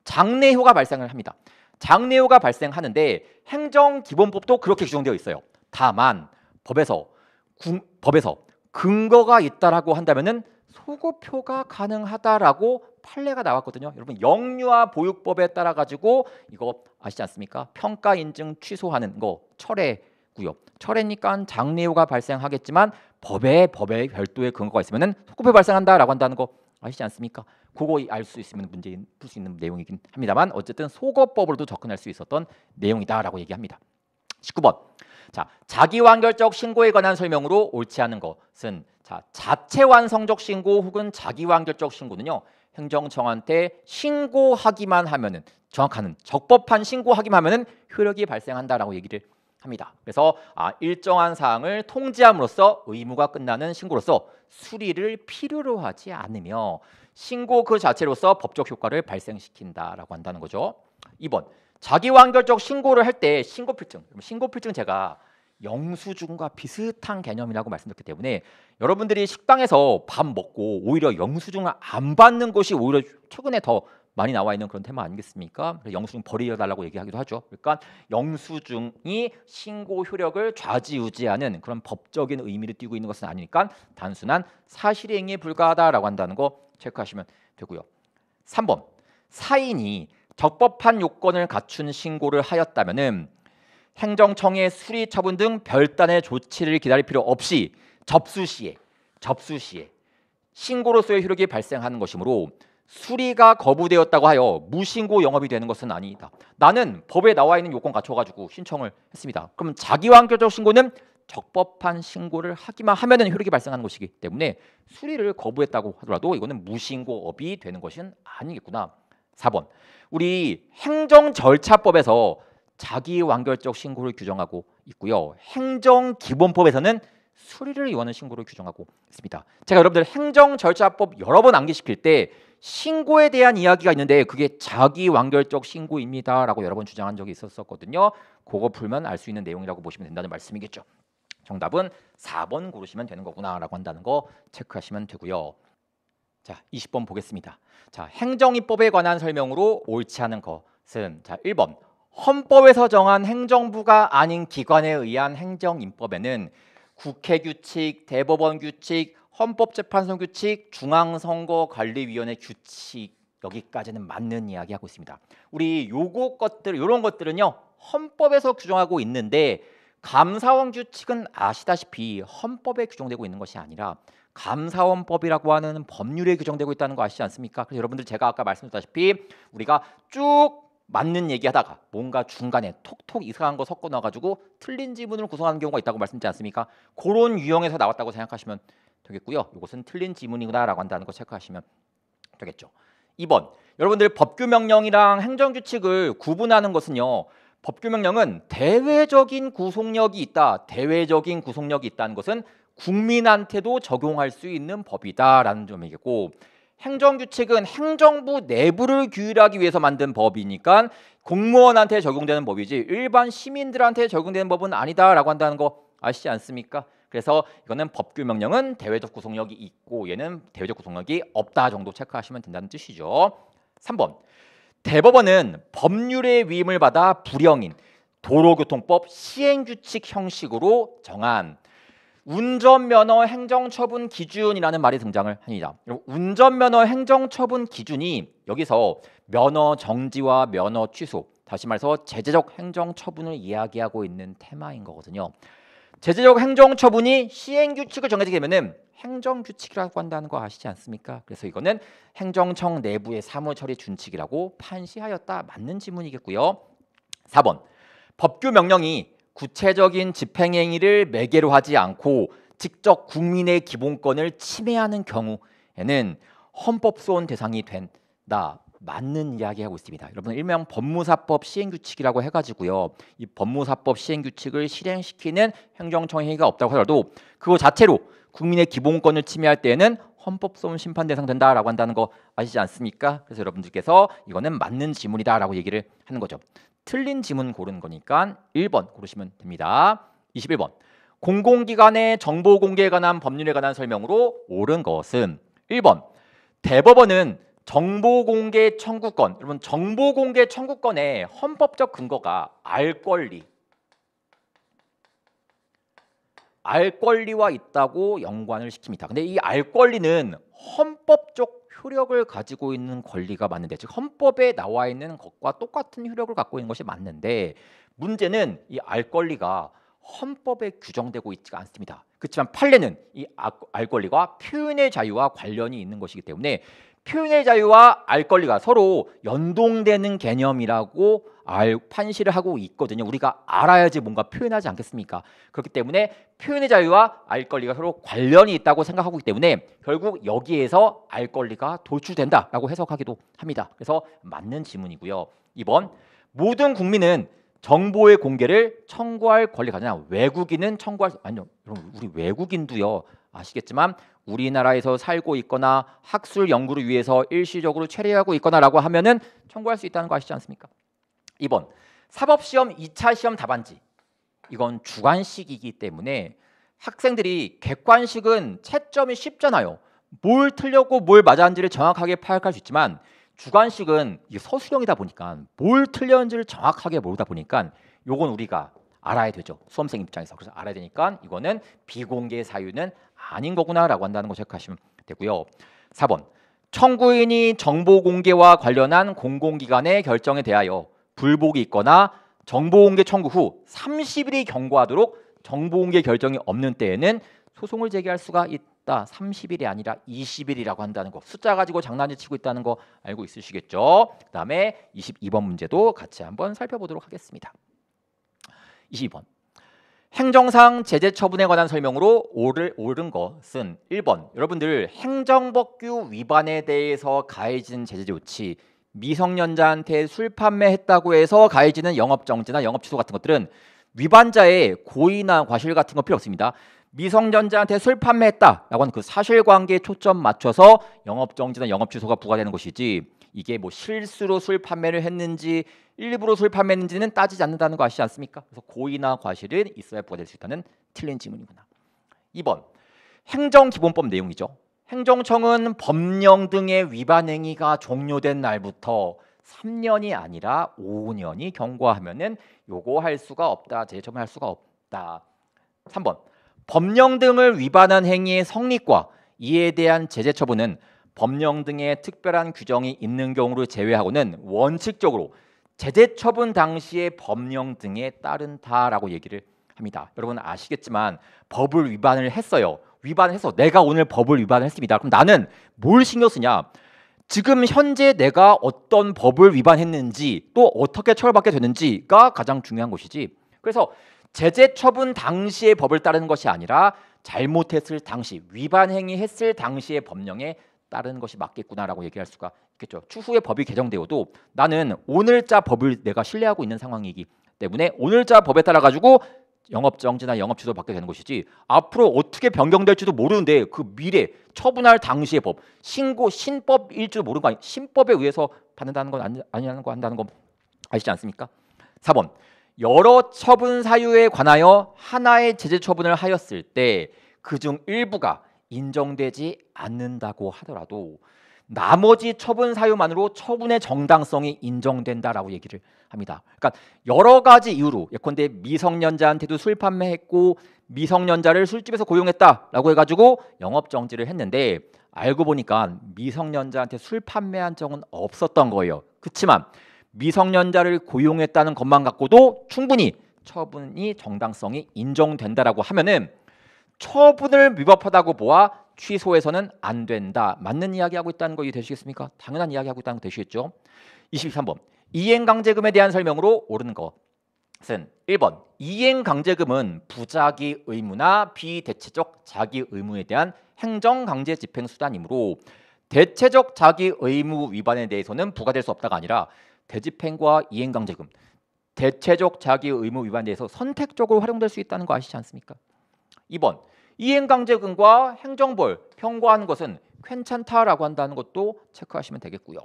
장래효가 발생을 합니다. 장래효가 발생하는데 행정기본법도 그렇게 규정되어 있어요. 다만 법에서 근거가 있다라고 한다면은 소급효가 가능하다라고 판례가 나왔거든요. 여러분 영유아 보육법에 따라 가지고 이거 아시지 않습니까? 평가 인증 취소하는 거 철회고요. 철회니까 장래효가 발생하겠지만 법에 별도의 근거가 있으면은 소급효 발생한다라고 한다는 거 아시지 않습니까? 그거 알 수 있으면 문제 풀 수 있는 내용이긴 합니다만 어쨌든 소거법으로도 접근할 수 있었던 내용이다라고 얘기합니다. 19번. 자, 자기완결적 신고에 관한 설명으로 옳지 않은 것은 자체완성적 신고 혹은 자기완결적 신고는요. 행정청한테 신고하기만 하면은 정확한 적법한 신고하기만 하면은 효력이 발생한다라고 얘기를 합니다. 그래서 일정한 사항을 통지함으로써 의무가 끝나는 신고로서 수리를 필요로 하지 않으며 신고 그 자체로서 법적 효과를 발생시킨다라고 한다는 거죠. 2번 자기완결적 신고를 할 때 신고필증 제가 영수증과 비슷한 개념이라고 말씀드렸기 때문에 여러분들이 식당에서 밥 먹고 오히려 영수증을 안 받는 것이 오히려 최근에 더 많이 나와 있는 그런 테마 아니겠습니까? 영수증 버려달라고 얘기하기도 하죠. 그러니까 영수증이 신고 효력을 좌지우지하는 그런 법적인 의미를 띠고 있는 것은 아니니까 단순한 사실행위에 불과하다라고 한다는 거 체크하시면 되고요. 3번 사인이 적법한 요건을 갖춘 신고를 하였다면은 행정청의 수리 처분 등 별단의 조치를 기다릴 필요 없이 접수 시에 신고로서의 효력이 발생하는 것이므로 수리가 거부되었다고 하여 무신고 영업이 되는 것은 아니다. 나는 법에 나와 있는 요건 갖춰가지고 신청을 했습니다. 그럼 자기완결적 신고는 적법한 신고를 하기만 하면은 효력이 발생하는 것이기 때문에 수리를 거부했다고 하더라도 이거는 무신고업이 되는 것은 아니겠구나. 4번 우리 행정절차법에서 자기완결적 신고를 규정하고 있고요. 행정기본법에서는 수리를 요하는 신고를 규정하고 있습니다. 제가 여러분들 행정절차법 여러 번 암기시킬 때 신고에 대한 이야기가 있는데 그게 자기완결적 신고입니다라고 여러 번 주장한 적이 있었거든요. 그거 풀면 알 수 있는 내용이라고 보시면 된다는 말씀이겠죠. 정답은 4번 고르시면 되는 거구나라고 한다는 거 체크하시면 되고요. 자, 20번 보겠습니다. 자, 행정입법에 관한 설명으로 옳지 않은 것은 자, 1번 헌법에서 정한 행정부가 아닌 기관에 의한 행정입법에는 국회 규칙, 대법원 규칙, 헌법재판소 규칙, 중앙선거관리위원회 규칙 여기까지는 맞는 이야기 하고 있습니다. 우리 이런 것들은요 헌법에서 규정하고 있는데 감사원 규칙은 아시다시피 헌법에 규정되고 있는 것이 아니라 감사원법이라고 하는 법률에 규정되고 있다는 거 아시지 않습니까? 그래서 여러분들 제가 아까 말씀드렸다시피 우리가 쭉 맞는 얘기하다가 뭔가 중간에 톡톡 이상한 거 섞어 넣어가지고 틀린 지문을 구성하는 경우가 있다고 말씀드렸지 않습니까? 그런 유형에서 나왔다고 생각하시면 되겠고요. 이것은 틀린 지문이구나라고 한다는 거 체크하시면 되겠죠. 2번, 여러분들 법규명령이랑 행정규칙을 구분하는 것은요. 법규명령은 대외적인 구속력이 있다. 대외적인 구속력이 있다는 것은 국민한테도 적용할 수 있는 법이다라는 점이겠고, 행정규칙은 행정부 내부를 규율하기 위해서 만든 법이니까 공무원한테 적용되는 법이지 일반 시민들한테 적용되는 법은 아니다라고 한다는 거 아시지 않습니까? 그래서 이거는 법규명령은 대외적 구속력이 있고 얘는 대외적 구속력이 없다 정도 체크하시면 된다는 뜻이죠. 3번, 대법원은 법률의 위임을 받아 불형인 도로교통법 시행규칙 형식으로 정한 운전면허 행정처분 기준이라는 말이 등장을 합니다. 운전면허 행정처분 기준이 여기서 면허 정지와 면허 취소, 다시 말해서 제재적 행정처분을 이야기하고 있는 테마인 거거든요. 제재적 행정처분이 시행규칙을 정해지게 되면은 행정규칙이라고 한다는 거 아시지 않습니까? 그래서 이거는 행정청 내부의 사무처리 준칙이라고 판시하였다. 맞는 지문이겠고요. 4번, 법규명령이 구체적인 집행행위를 매개로 하지 않고 직접 국민의 기본권을 침해하는 경우에는 헌법소원 대상이 된다. 맞는 이야기하고 있습니다. 여러분 일명 법무사법 시행규칙이라고 해가지고요. 이 법무사법 시행규칙을 실행시키는 행정청 행위가 없다고 하더라도 그거 자체로 국민의 기본권을 침해할 때에는 헌법소원 심판 대상 된다라고 한다는 거 아시지 않습니까? 그래서 여러분들께서 이거는 맞는 지문이다라고 얘기를 하는 거죠. 틀린 지문 고르는 거니까 1번 고르시면 됩니다. 21번, 공공기관의 정보 공개에 관한 법률에 관한 설명으로 옳은 것은 1번, 대법원은 정보공개 청구권, 여러분 정보공개 청구권의 헌법적 근거가 알 권리와 있다고 연관을 시킵니다. 근데 이 알 권리는 헌법적 효력을 가지고 있는 권리가 맞는데, 즉 헌법에 나와 있는 것과 똑같은 효력을 갖고 있는 것이 맞는데, 문제는 이 알 권리가 헌법에 규정되고 있지가 않습니다. 그렇지만 판례는 이 알 권리가 표현의 자유와 관련이 있는 것이기 때문에 표현의 자유와 알 권리가 서로 연동되는 개념이라고 판시를 하고 있거든요. 우리가 알아야지 뭔가 표현하지 않겠습니까? 그렇기 때문에 표현의 자유와 알 권리가 서로 관련이 있다고 생각하고 있기 때문에 결국 여기에서 알 권리가 도출된다라고 해석하기도 합니다. 그래서 맞는 지문이고요. 2번, 모든 국민은 정보의 공개를 청구할 권리가 있느냐? 외국인은 아니요. 우리 외국인도요. 아시겠지만 우리나라에서 살고 있거나 학술 연구를 위해서 일시적으로 체류하고 있거나라고 하면은 청구할 수 있다는 거 아시지 않습니까? 2번, 사법시험 2차 시험 답안지. 이건 주관식이기 때문에 학생들이 객관식은 채점이 쉽잖아요. 뭘 틀렸고 뭘 맞았는지를 정확하게 파악할 수 있지만 주관식은 서술형이다 보니까 뭘 틀렸는지를 정확하게 모르다 보니까 요건 우리가 알아야 되죠. 수험생 입장에서. 그래서 알아야 되니까 이거는 비공개 사유는 아닌 거구나라고 한다는 거 체크하시면 되고요. 4번, 청구인이 정보 공개와 관련한 공공기관의 결정에 대하여 불복이 있거나 정보 공개 청구 후 30일이 경과하도록 정보 공개 결정이 없는 때에는 소송을 제기할 수가 있다. 30일이 아니라 20일이라고 한다는 거. 숫자 가지고 장난을 치고 있다는 거 알고 있으시겠죠? 그다음에 22번 문제도 같이 한번 살펴보도록 하겠습니다. 22번, 행정상 제재 처분에 관한 설명으로 옳은 것은 1번, 여러분들 행정법규 위반에 대해서 가해진 제재 조치, 미성년자한테 술 판매했다고 해서 가해지는 영업정지나 영업취소 같은 것들은 위반자의 고의나 과실 같은 거 필요 없습니다. 미성년자한테 술 판매했다라고 하는 그 사실관계에 초점 맞춰서 영업정지나 영업취소가 부과되는 것이지, 이게 뭐 실수로 술 판매를 했는지 일부러 술 판매했는지는 따지지 않는다는 거 아시지 않습니까? 그래서 고의나 과실은 있어야 부과될 수 있다는 틀린 지문이구나. 2번, 행정기본법 내용이죠. 행정청은 법령 등의 위반 행위가 종료된 날부터 3년이 아니라 5년이 경과하면은 요거 할 수가 없다. 제재 처분할 수가 없다. 3번, 법령 등을 위반한 행위의 성립과 이에 대한 제재 처분은 법령 등의 특별한 규정이 있는 경우를 제외하고는 원칙적으로 제재 처분 당시의 법령 등에 따른다라고 얘기를 합니다. 여러분 아시겠지만 법을 위반을 했어요. 위반해서 내가 오늘 법을 위반했습니다. 그럼 나는 뭘 신경 쓰냐? 지금 현재 내가 어떤 법을 위반했는지 또 어떻게 처벌받게 되는지가 가장 중요한 것이지. 그래서 제재 처분 당시의 법을 따르는 것이 아니라 잘못했을 당시, 위반 행위했을 당시의 법령에 따르는 것이 맞겠구나라고 얘기할 수가 있겠죠. 추후에 법이 개정되어도 나는 오늘자 법을 내가 신뢰하고 있는 상황이기 때문에 오늘자 법에 따라 가지고 영업정지나 영업취소 받게 되는 것이지, 앞으로 어떻게 변경될지도 모르는데 그 미래 처분할 당시의 법, 신법일 줄 모르는 거 아니, 신법에 의해서 받는다는 건 아니라는 거 한다는 거 아시지 않습니까? 4번, 여러 처분 사유에 관하여 하나의 제재 처분을 하였을 때 그중 일부가 인정되지 않는다고 하더라도 나머지 처분 사유만으로 처분의 정당성이 인정된다라고 얘기를 합니다. 그러니까 여러 가지 이유로, 예컨대 미성년자한테도 술 판매했고 미성년자를 술집에서 고용했다라고 해가지고 영업 정지를 했는데 알고 보니까 미성년자한테 술 판매한 적은 없었던 거예요. 그렇지만 미성년자를 고용했다는 것만 갖고도 충분히 처분이 정당성이 인정된다라고 하면은 처분을 위법하다고 보아 취소해서는 안 된다. 맞는 이야기하고 있다는 거 이해되시겠습니까? 당연한 이야기하고 있다는 거 되시겠죠? 23번, 이행강제금에 대한 설명으로 옳은 것은 1번, 이행강제금은 부작위 의무나 비대체적 자기 의무에 대한 행정강제 집행수단이므로 대체적 자기 의무 위반에 대해서는 부과될 수 없다가 아니라 대집행과 이행강제금, 대체적 자기 의무 위반에 대해서 선택적으로 활용될 수 있다는 거 아시지 않습니까? 2번, 이행강제금과 행정벌 평가하는 것은 괜찮다라고 한다는 것도 체크하시면 되겠고요.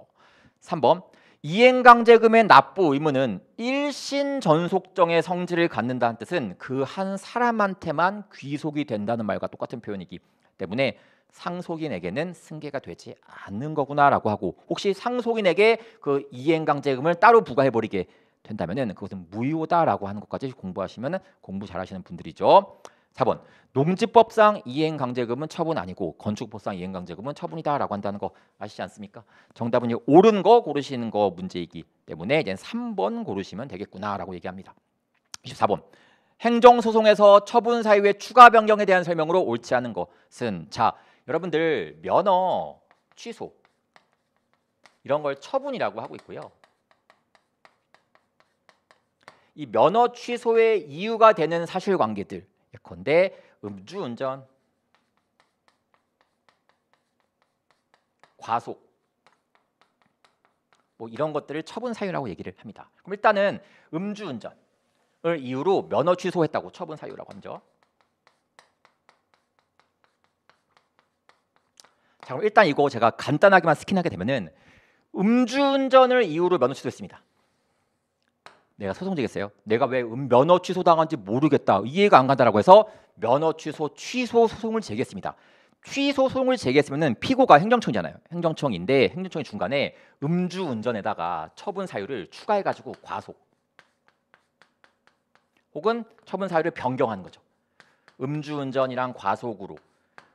3번, 이행강제금의 납부 의무는 일신 전속정의 성질을 갖는다는 뜻은 그 한 사람한테만 귀속이 된다는 말과 똑같은 표현이기 때문에 상속인에게는 승계가 되지 않는 거구나라고 하고, 혹시 상속인에게 그 이행강제금을 따로 부과해버리게 된다면은 그것은 무효다라고 하는 것까지 공부하시면 공부 잘하시는 분들이죠. 4번, 농지법상 이행강제금은 처분 아니고 건축법상 이행강제금은 처분이다라고 한다는 거 아시지 않습니까? 정답은 옳은 거 고르시는 거 문제이기 때문에 이제 3번 고르시면 되겠구나라고 얘기합니다. 24번, 행정소송에서 처분 사유의 추가 변경에 대한 설명으로 옳지 않은 것은, 자, 여러분들 면허 취소 이런 걸 처분이라고 하고 있고요. 이 면허 취소의 이유가 되는 사실관계들, 예컨대 음주운전, 과속, 뭐 이런 것들을 처분 사유라고 얘기를 합니다. 그럼 일단은 음주운전을 이유로 면허 취소했다고 처분 사유라고 하죠. 자, 그럼 일단 이거 제가 간단하게만 스킨하게 되면은 음주운전을 이유로 면허 취소했습니다. 내가 소송 제기했어요. 내가 왜 면허 취소 당한지 모르겠다, 이해가 안 간다라고 해서 면허 취소 소송을 제기했습니다. 취소 소송을 제기했으면은 피고가 행정청이잖아요. 행정청인데 행정청이 중간에 음주운전에다가 처분 사유를 추가해가지고 과속 혹은 처분 사유를 변경하는 거죠. 음주운전이랑 과속으로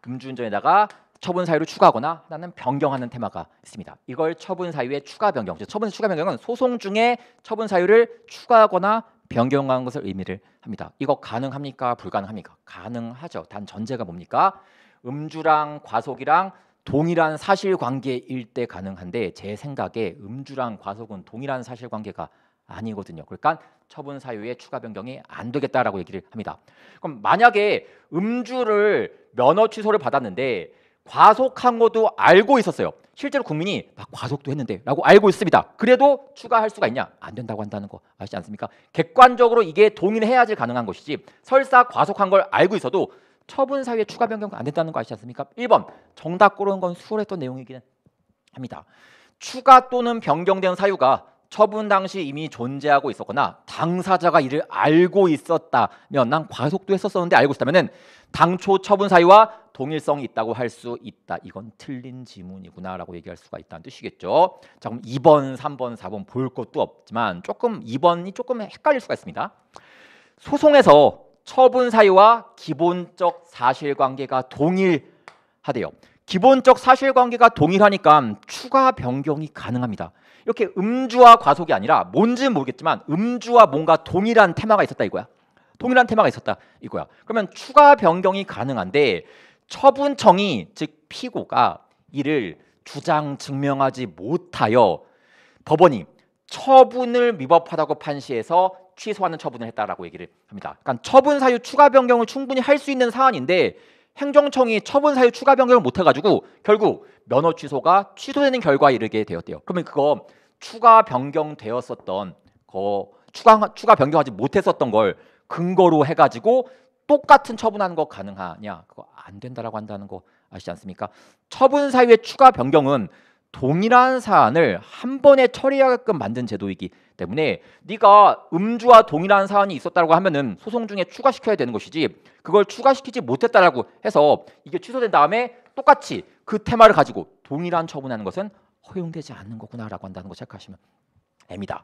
음주운전에다가 처분 사유를 추가하거나 하나는 변경하는 테마가 있습니다. 이걸 처분 사유의 추가 변경, 처분 추가 변경은 소송 중에 처분 사유를 추가하거나 변경하는 것을 의미를 합니다. 이거 가능합니까? 불가능합니까? 가능하죠. 단 전제가 뭡니까? 음주랑 과속이랑 동일한 사실관계일 때 가능한데 제 생각에 음주랑 과속은 동일한 사실관계가 아니거든요. 그러니까 처분 사유의 추가 변경이 안 되겠다라고 얘기를 합니다. 그럼 만약에 음주를 면허 취소를 받았는데 과속한 것도 알고 있었어요. 실제로 국민이 막 과속도 했는데 라고 알고 있습니다. 그래도 추가할 수가 있냐? 안 된다고 한다는 거 아시지 않습니까? 객관적으로 이게 동일해야지 가능한 것이지, 설사 과속한 걸 알고 있어도 처분 사유의 추가 변경 안 된다는 거 아시지 않습니까? 1번, 정답 고르는 건 수월했던 내용이긴 합니다. 추가 또는 변경된 사유가 처분 당시 이미 존재하고 있었거나 당사자가 이를 알고 있었다면, 난 과속도 했었는데 알고 있었다면은 당초 처분 사유와 동일성이 있다고 할 수 있다. 이건 틀린 지문이구나라고 얘기할 수가 있다는 뜻이겠죠. 자, 그럼 2번, 3번, 4번 볼 것도 없지만 조금 2번이 조금 헷갈릴 수가 있습니다. 소송에서 처분 사유와 기본적 사실관계가 동일하대요. 기본적 사실관계가 동일하니까 추가 변경이 가능합니다. 이렇게 음주와 과속이 아니라 뭔지는 모르겠지만 음주와 뭔가 동일한 테마가 있었다 이거야. 동일한 테마가 있었다 이거야. 그러면 추가 변경이 가능한데 처분청이 즉 피고가 이를 주장 증명하지 못하여 법원이 처분을 위법하다고 판시해서 취소하는 처분을 했다라고 얘기를 합니다. 그러니까 처분 사유 추가 변경을 충분히 할 수 있는 사안인데 행정청이 처분 사유 추가 변경을 못 해가지고 결국 면허 취소가 취소되는 결과에 이르게 되었대요. 그러면 그거 추가 변경되었었던 거 추가 변경하지 못했었던 걸 근거로 해가지고 똑같은 처분하는 거 가능하냐? 그거 안 된다라고 한다는 거 아시지 않습니까? 처분 사유의 추가 변경은 동일한 사안을 한 번에 처리하게끔 만든 제도이기 때문에 네가 음주와 동일한 사안이 있었다고 하면은 소송 중에 추가시켜야 되는 것이지 그걸 추가시키지 못했다라고 해서 이게 취소된 다음에 똑같이 그 테마를 가지고 동일한 처분하는 것은 허용되지 않는 거구나라고 한다는 거 체크하시면 됩니다.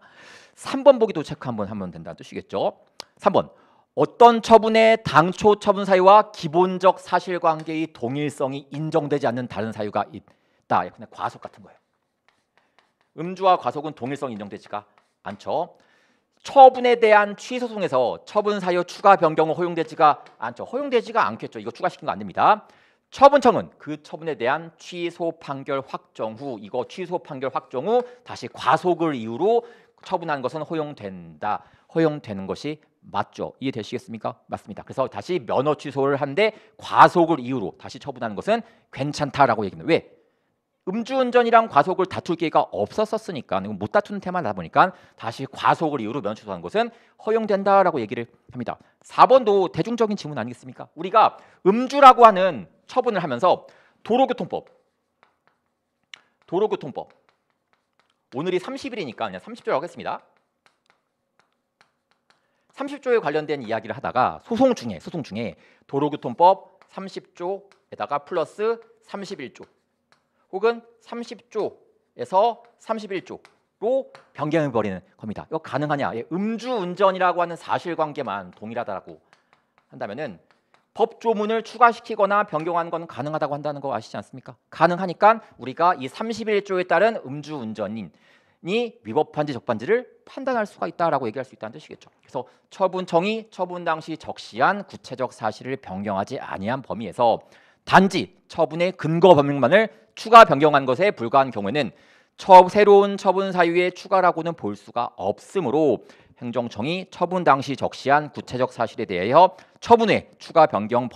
3번 보기도 체크 한번 하면 된다는 뜻이겠죠. 3번 어떤 처분의 당초 처분 사유와 기본적 사실관계의 동일성이 인정되지 않는 다른 사유가 있다. 그냥 과속 같은 거예요. 음주와 과속은 동일성이 인정되지가 않죠. 처분에 대한 취소송에서 처분 사유 추가 변경은 허용되지가 않죠. 허용되지가 않겠죠. 이거 추가시킨 거 안 됩니다. 처분청은 그 처분에 대한 취소 판결 확정 후 이거 취소 판결 확정 후 다시 과속을 이유로 처분한 것은 허용된다. 허용되는 것이 맞죠. 이해되시겠습니까? 맞습니다. 그래서 다시 면허 취소를 한데 과속을 이유로 다시 처분하는 것은 괜찮다라고 얘기합니다. 왜? 음주운전이랑 과속을 다툴 기회가 없었으니까 못 다투는 테마다 보니까 다시 과속을 이유로 면허 취소하는 것은 허용된다라고 얘기를 합니다. 4번도 대중적인 질문 아니겠습니까? 우리가 음주라고 하는 처분을 하면서 도로교통법 오늘이 30일이니까 그냥 30조라고 하겠습니다. 30조에 관련된 이야기를 하다가 소송 중에 도로교통법 30조에다가 플러스 31조 혹은 30조에서 31조로 변경해버리는 겁니다. 이거 가능하냐? 음주운전이라고 하는 사실관계만 동일하다고 한다면은 법조문을 추가시키거나 변경하는 건 가능하다고 한다는 거 아시지 않습니까? 가능하니까 우리가 이 31조에 따른 음주운전이 위법한지 적반지를 판단할 수가 있다라고 얘기할 수 있다는 뜻이겠죠. 그래서 처분청이 처분 당시 적시한 구체적 사실을 변경하지 아니한 범위에서 단지 처분의 근거 범위만을 추가 변경한 것에 불과한 경우에는 새로운 처분 사유의 추가라고는 볼 수가 없으므로 행정청이 처분 당시 적시한 구체적 사실에 대하여 처분에 추가 변경한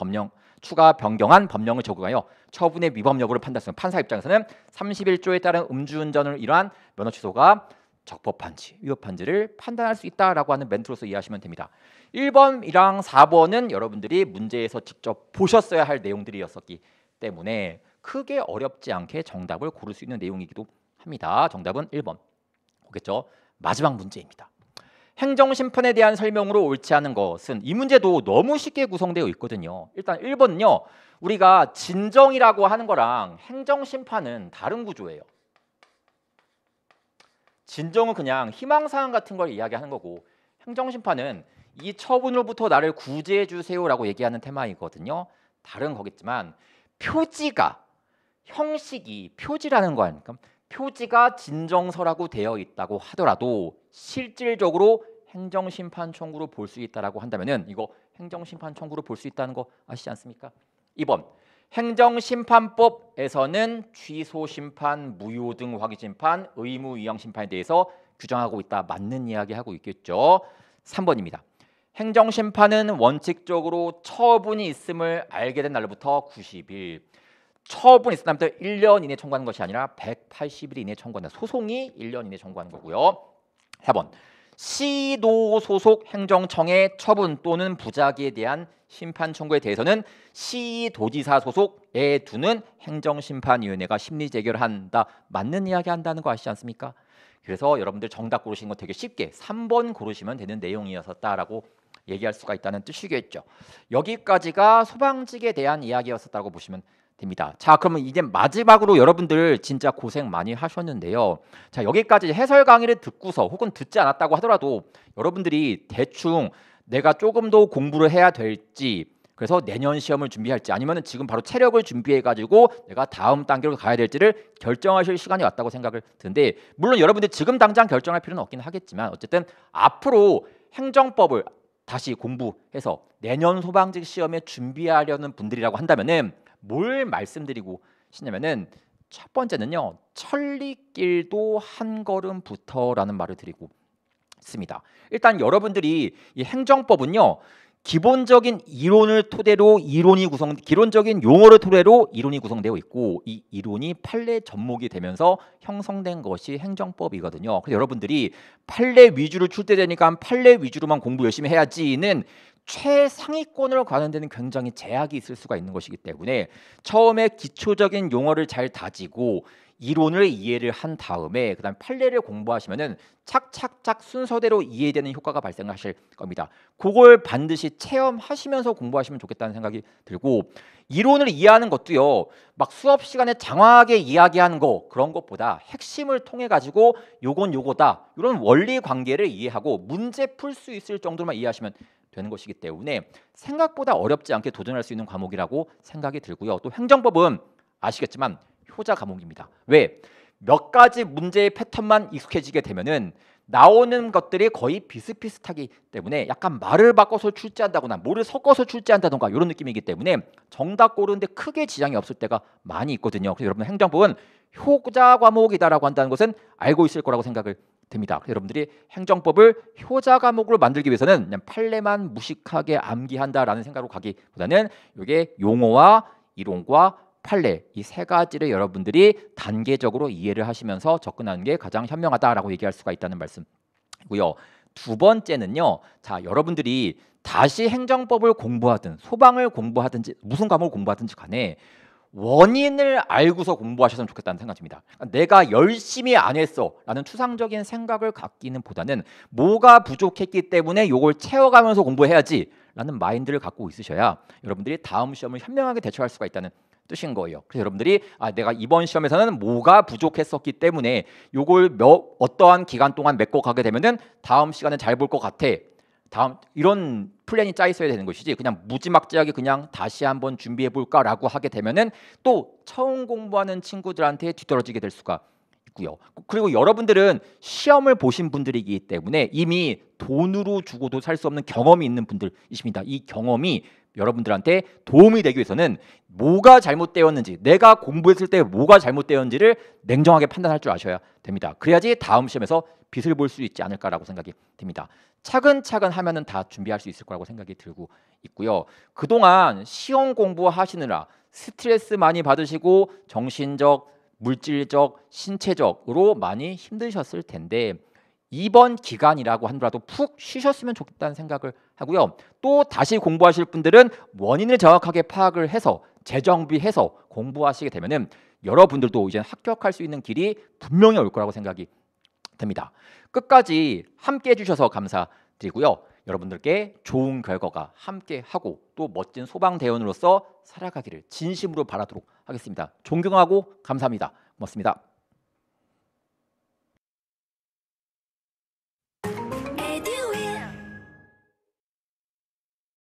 법령을 적용하여 처분의 위법 여부를 판단하는 판사 입장에서는 31조에 따른 음주운전을 일환 면허 취소가 적법한지 위법한지를 판단할 수 있다라고 하는 멘트로서 이해하시면 됩니다. 1번이랑 4번은 여러분들이 문제에서 직접 보셨어야 할 내용들이었기 때문에 크게 어렵지 않게 정답을 고를 수 있는 내용이기도 합니다. 정답은 1번 오겠죠. 마지막 문제입니다. 행정심판에 대한 설명으로 옳지 않은 것은 이 문제도 너무 쉽게 구성되어 있거든요. 일단 1번은요. 우리가 진정이라고 하는 거랑 행정심판은 다른 구조예요. 진정은 그냥 희망사항 같은 걸 이야기하는 거고 행정심판은 이 처분으로부터 나를 구제해 주세요라고 얘기하는 테마이거든요. 다른 거겠지만 표지가 형식이 표지라는 거 아닙니까? 표지가 진정서라고 되어 있다고 하더라도 실질적으로 행정심판 청구로 볼 수 있다라고 한다면은 이거 행정심판 청구로 볼 수 있다는 거 아시지 않습니까? 2번 행정심판법에서는 취소심판, 무효 등 확인심판, 의무이행심판에 대해서 규정하고 있다. 맞는 이야기 하고 있겠죠. 3번입니다. 행정심판은 원칙적으로 처분이 있음을 알게 된 날로부터 90일 처분이 있은 날부터 1년 이내 청구하는 것이 아니라 180일 이내 청구한다. 소송이 1년 이내 청구하는 거고요. 4번 시도 소속 행정청의 처분 또는 부작위에 대한 심판 청구에 대해서는 시도지사 소속에 두는 행정심판위원회가 심리재결한다. 맞는 이야기 한다는 거 아시지 않습니까? 그래서 여러분들 정답 고르시는 거 되게 쉽게 3번 고르시면 되는 내용이었다라고 얘기할 수가 있다는 뜻이겠죠. 여기까지가 소방직에 대한 이야기였었다고 보시면 됩니다. 자, 그러면 이제 마지막으로 여러분들 진짜 고생 많이 하셨는데요. 자, 여기까지 해설 강의를 듣고서 혹은 듣지 않았다고 하더라도 여러분들이 대충 내가 조금 더 공부를 해야 될지 그래서 내년 시험을 준비할지 아니면 지금 바로 체력을 준비해가지고 내가 다음 단계로 가야 될지를 결정하실 시간이 왔다고 생각을 드는데 물론 여러분들 지금 당장 결정할 필요는 없긴 하겠지만 어쨌든 앞으로 행정법을 다시 공부해서 내년 소방직 시험에 준비하려는 분들이라고 한다면은 뭘 말씀드리고 싶냐면은 첫 번째는요. 천리길도 한 걸음부터라는 말을 드리고 있습니다. 일단 여러분들이 이 행정법은요. 기본적인 이론을 토대로 기본적인 용어를 토대로 이론이 구성되어 있고 이 이론이 판례 접목이 되면서 형성된 것이 행정법이거든요. 그래서 여러분들이 판례 위주로 출제되니까 판례 위주로만 공부 열심히 해야지는 최상위권으로 가는 데는 굉장히 제약이 있을 수가 있는 것이기 때문에 처음에 기초적인 용어를 잘 다지고 이론을 이해를 한 다음에 그다음 판례를 공부하시면은 착착착 순서대로 이해되는 효과가 발생하실 겁니다. 그걸 반드시 체험하시면서 공부하시면 좋겠다는 생각이 들고 이론을 이해하는 것도요. 막 수업 시간에 장황하게 이야기하는 거 그런 것보다 핵심을 통해 가지고 요건 요거다. 이런 원리 관계를 이해하고 문제 풀 수 있을 정도만 이해하시면 되는 것이기 때문에 생각보다 어렵지 않게 도전할 수 있는 과목이라고 생각이 들고요. 또 행정법은 아시겠지만 효자 과목입니다. 왜? 몇 가지 문제의 패턴만 익숙해지게 되면은 나오는 것들이 거의 비슷비슷하기 때문에 약간 말을 바꿔서 출제한다거나 뭐를 섞어서 출제한다던가 이런 느낌이기 때문에 정답 고르는데 크게 지장이 없을 때가 많이 있거든요. 그래서 여러분 행정법은 효자 과목이다라고 한다는 것은 알고 있을 거라고 생각을 됩니다. 그래서 여러분들이 행정법을 효자 과목으로 만들기 위해서는 그냥 판례만 무식하게 암기한다라는 생각으로 가기보다는 이게 용어와 이론과 판례 이 세 가지를 여러분들이 단계적으로 이해를 하시면서 접근하는 게 가장 현명하다라고 얘기할 수가 있다는 말씀이고요. 두 번째는요. 자, 여러분들이 다시 행정법을 공부하든 소방을 공부하든지 무슨 과목을 공부하든지 간에 원인을 알고서 공부하셨으면 좋겠다는 생각이 듭니다. 내가 열심히 안 했어라는 추상적인 생각을 갖기는 보다는 뭐가 부족했기 때문에 이걸 채워가면서 공부해야지라는 마인드를 갖고 있으셔야 여러분들이 다음 시험을 현명하게 대처할 수가 있다는 뜻인 거예요. 그래서 여러분들이 내가 이번 시험에서는 뭐가 부족했었기 때문에 요걸 어떠한 기간 동안 메꿔 가게 되면은 다음 시간에 잘 볼 것 같아. 다음 이런 플랜이 짜 있어야 되는 것이지 그냥 무지막지하게 그냥 다시 한번 준비해 볼까라고 하게 되면은 또 처음 공부하는 친구들한테 뒤떨어지게 될 수가 있고요. 그리고 여러분들은 시험을 보신 분들이기 때문에 이미 돈으로 주고도 살 수 없는 경험이 있는 분들이십니다. 이 경험이 여러분들한테 도움이 되기 위해서는 뭐가 잘못되었는지 내가 공부했을 때 뭐가 잘못되었는지를 냉정하게 판단할 줄 아셔야 됩니다. 그래야지 다음 시험에서 빛을 볼 수 있지 않을까라고 생각이 듭니다. 차근차근 하면은 다 준비할 수 있을 거라고 생각이 들고 있고요. 그동안 시험 공부하시느라 스트레스 많이 받으시고 정신적, 물질적, 신체적으로 많이 힘드셨을 텐데 이번 기간이라고 하더라도 푹 쉬셨으면 좋겠다는 생각을 하고요. 또 다시 공부하실 분들은 원인을 정확하게 파악을 해서 재정비해서 공부하시게 되면은 여러분들도 이제 합격할 수 있는 길이 분명히 올 거라고 생각이 됩니다. 끝까지 함께 해주셔서 감사드리고요. 여러분들께 좋은 결과가 함께하고 또 멋진 소방대원으로서 살아가기를 진심으로 바라도록 하겠습니다. 존경하고 감사합니다. 고맙습니다.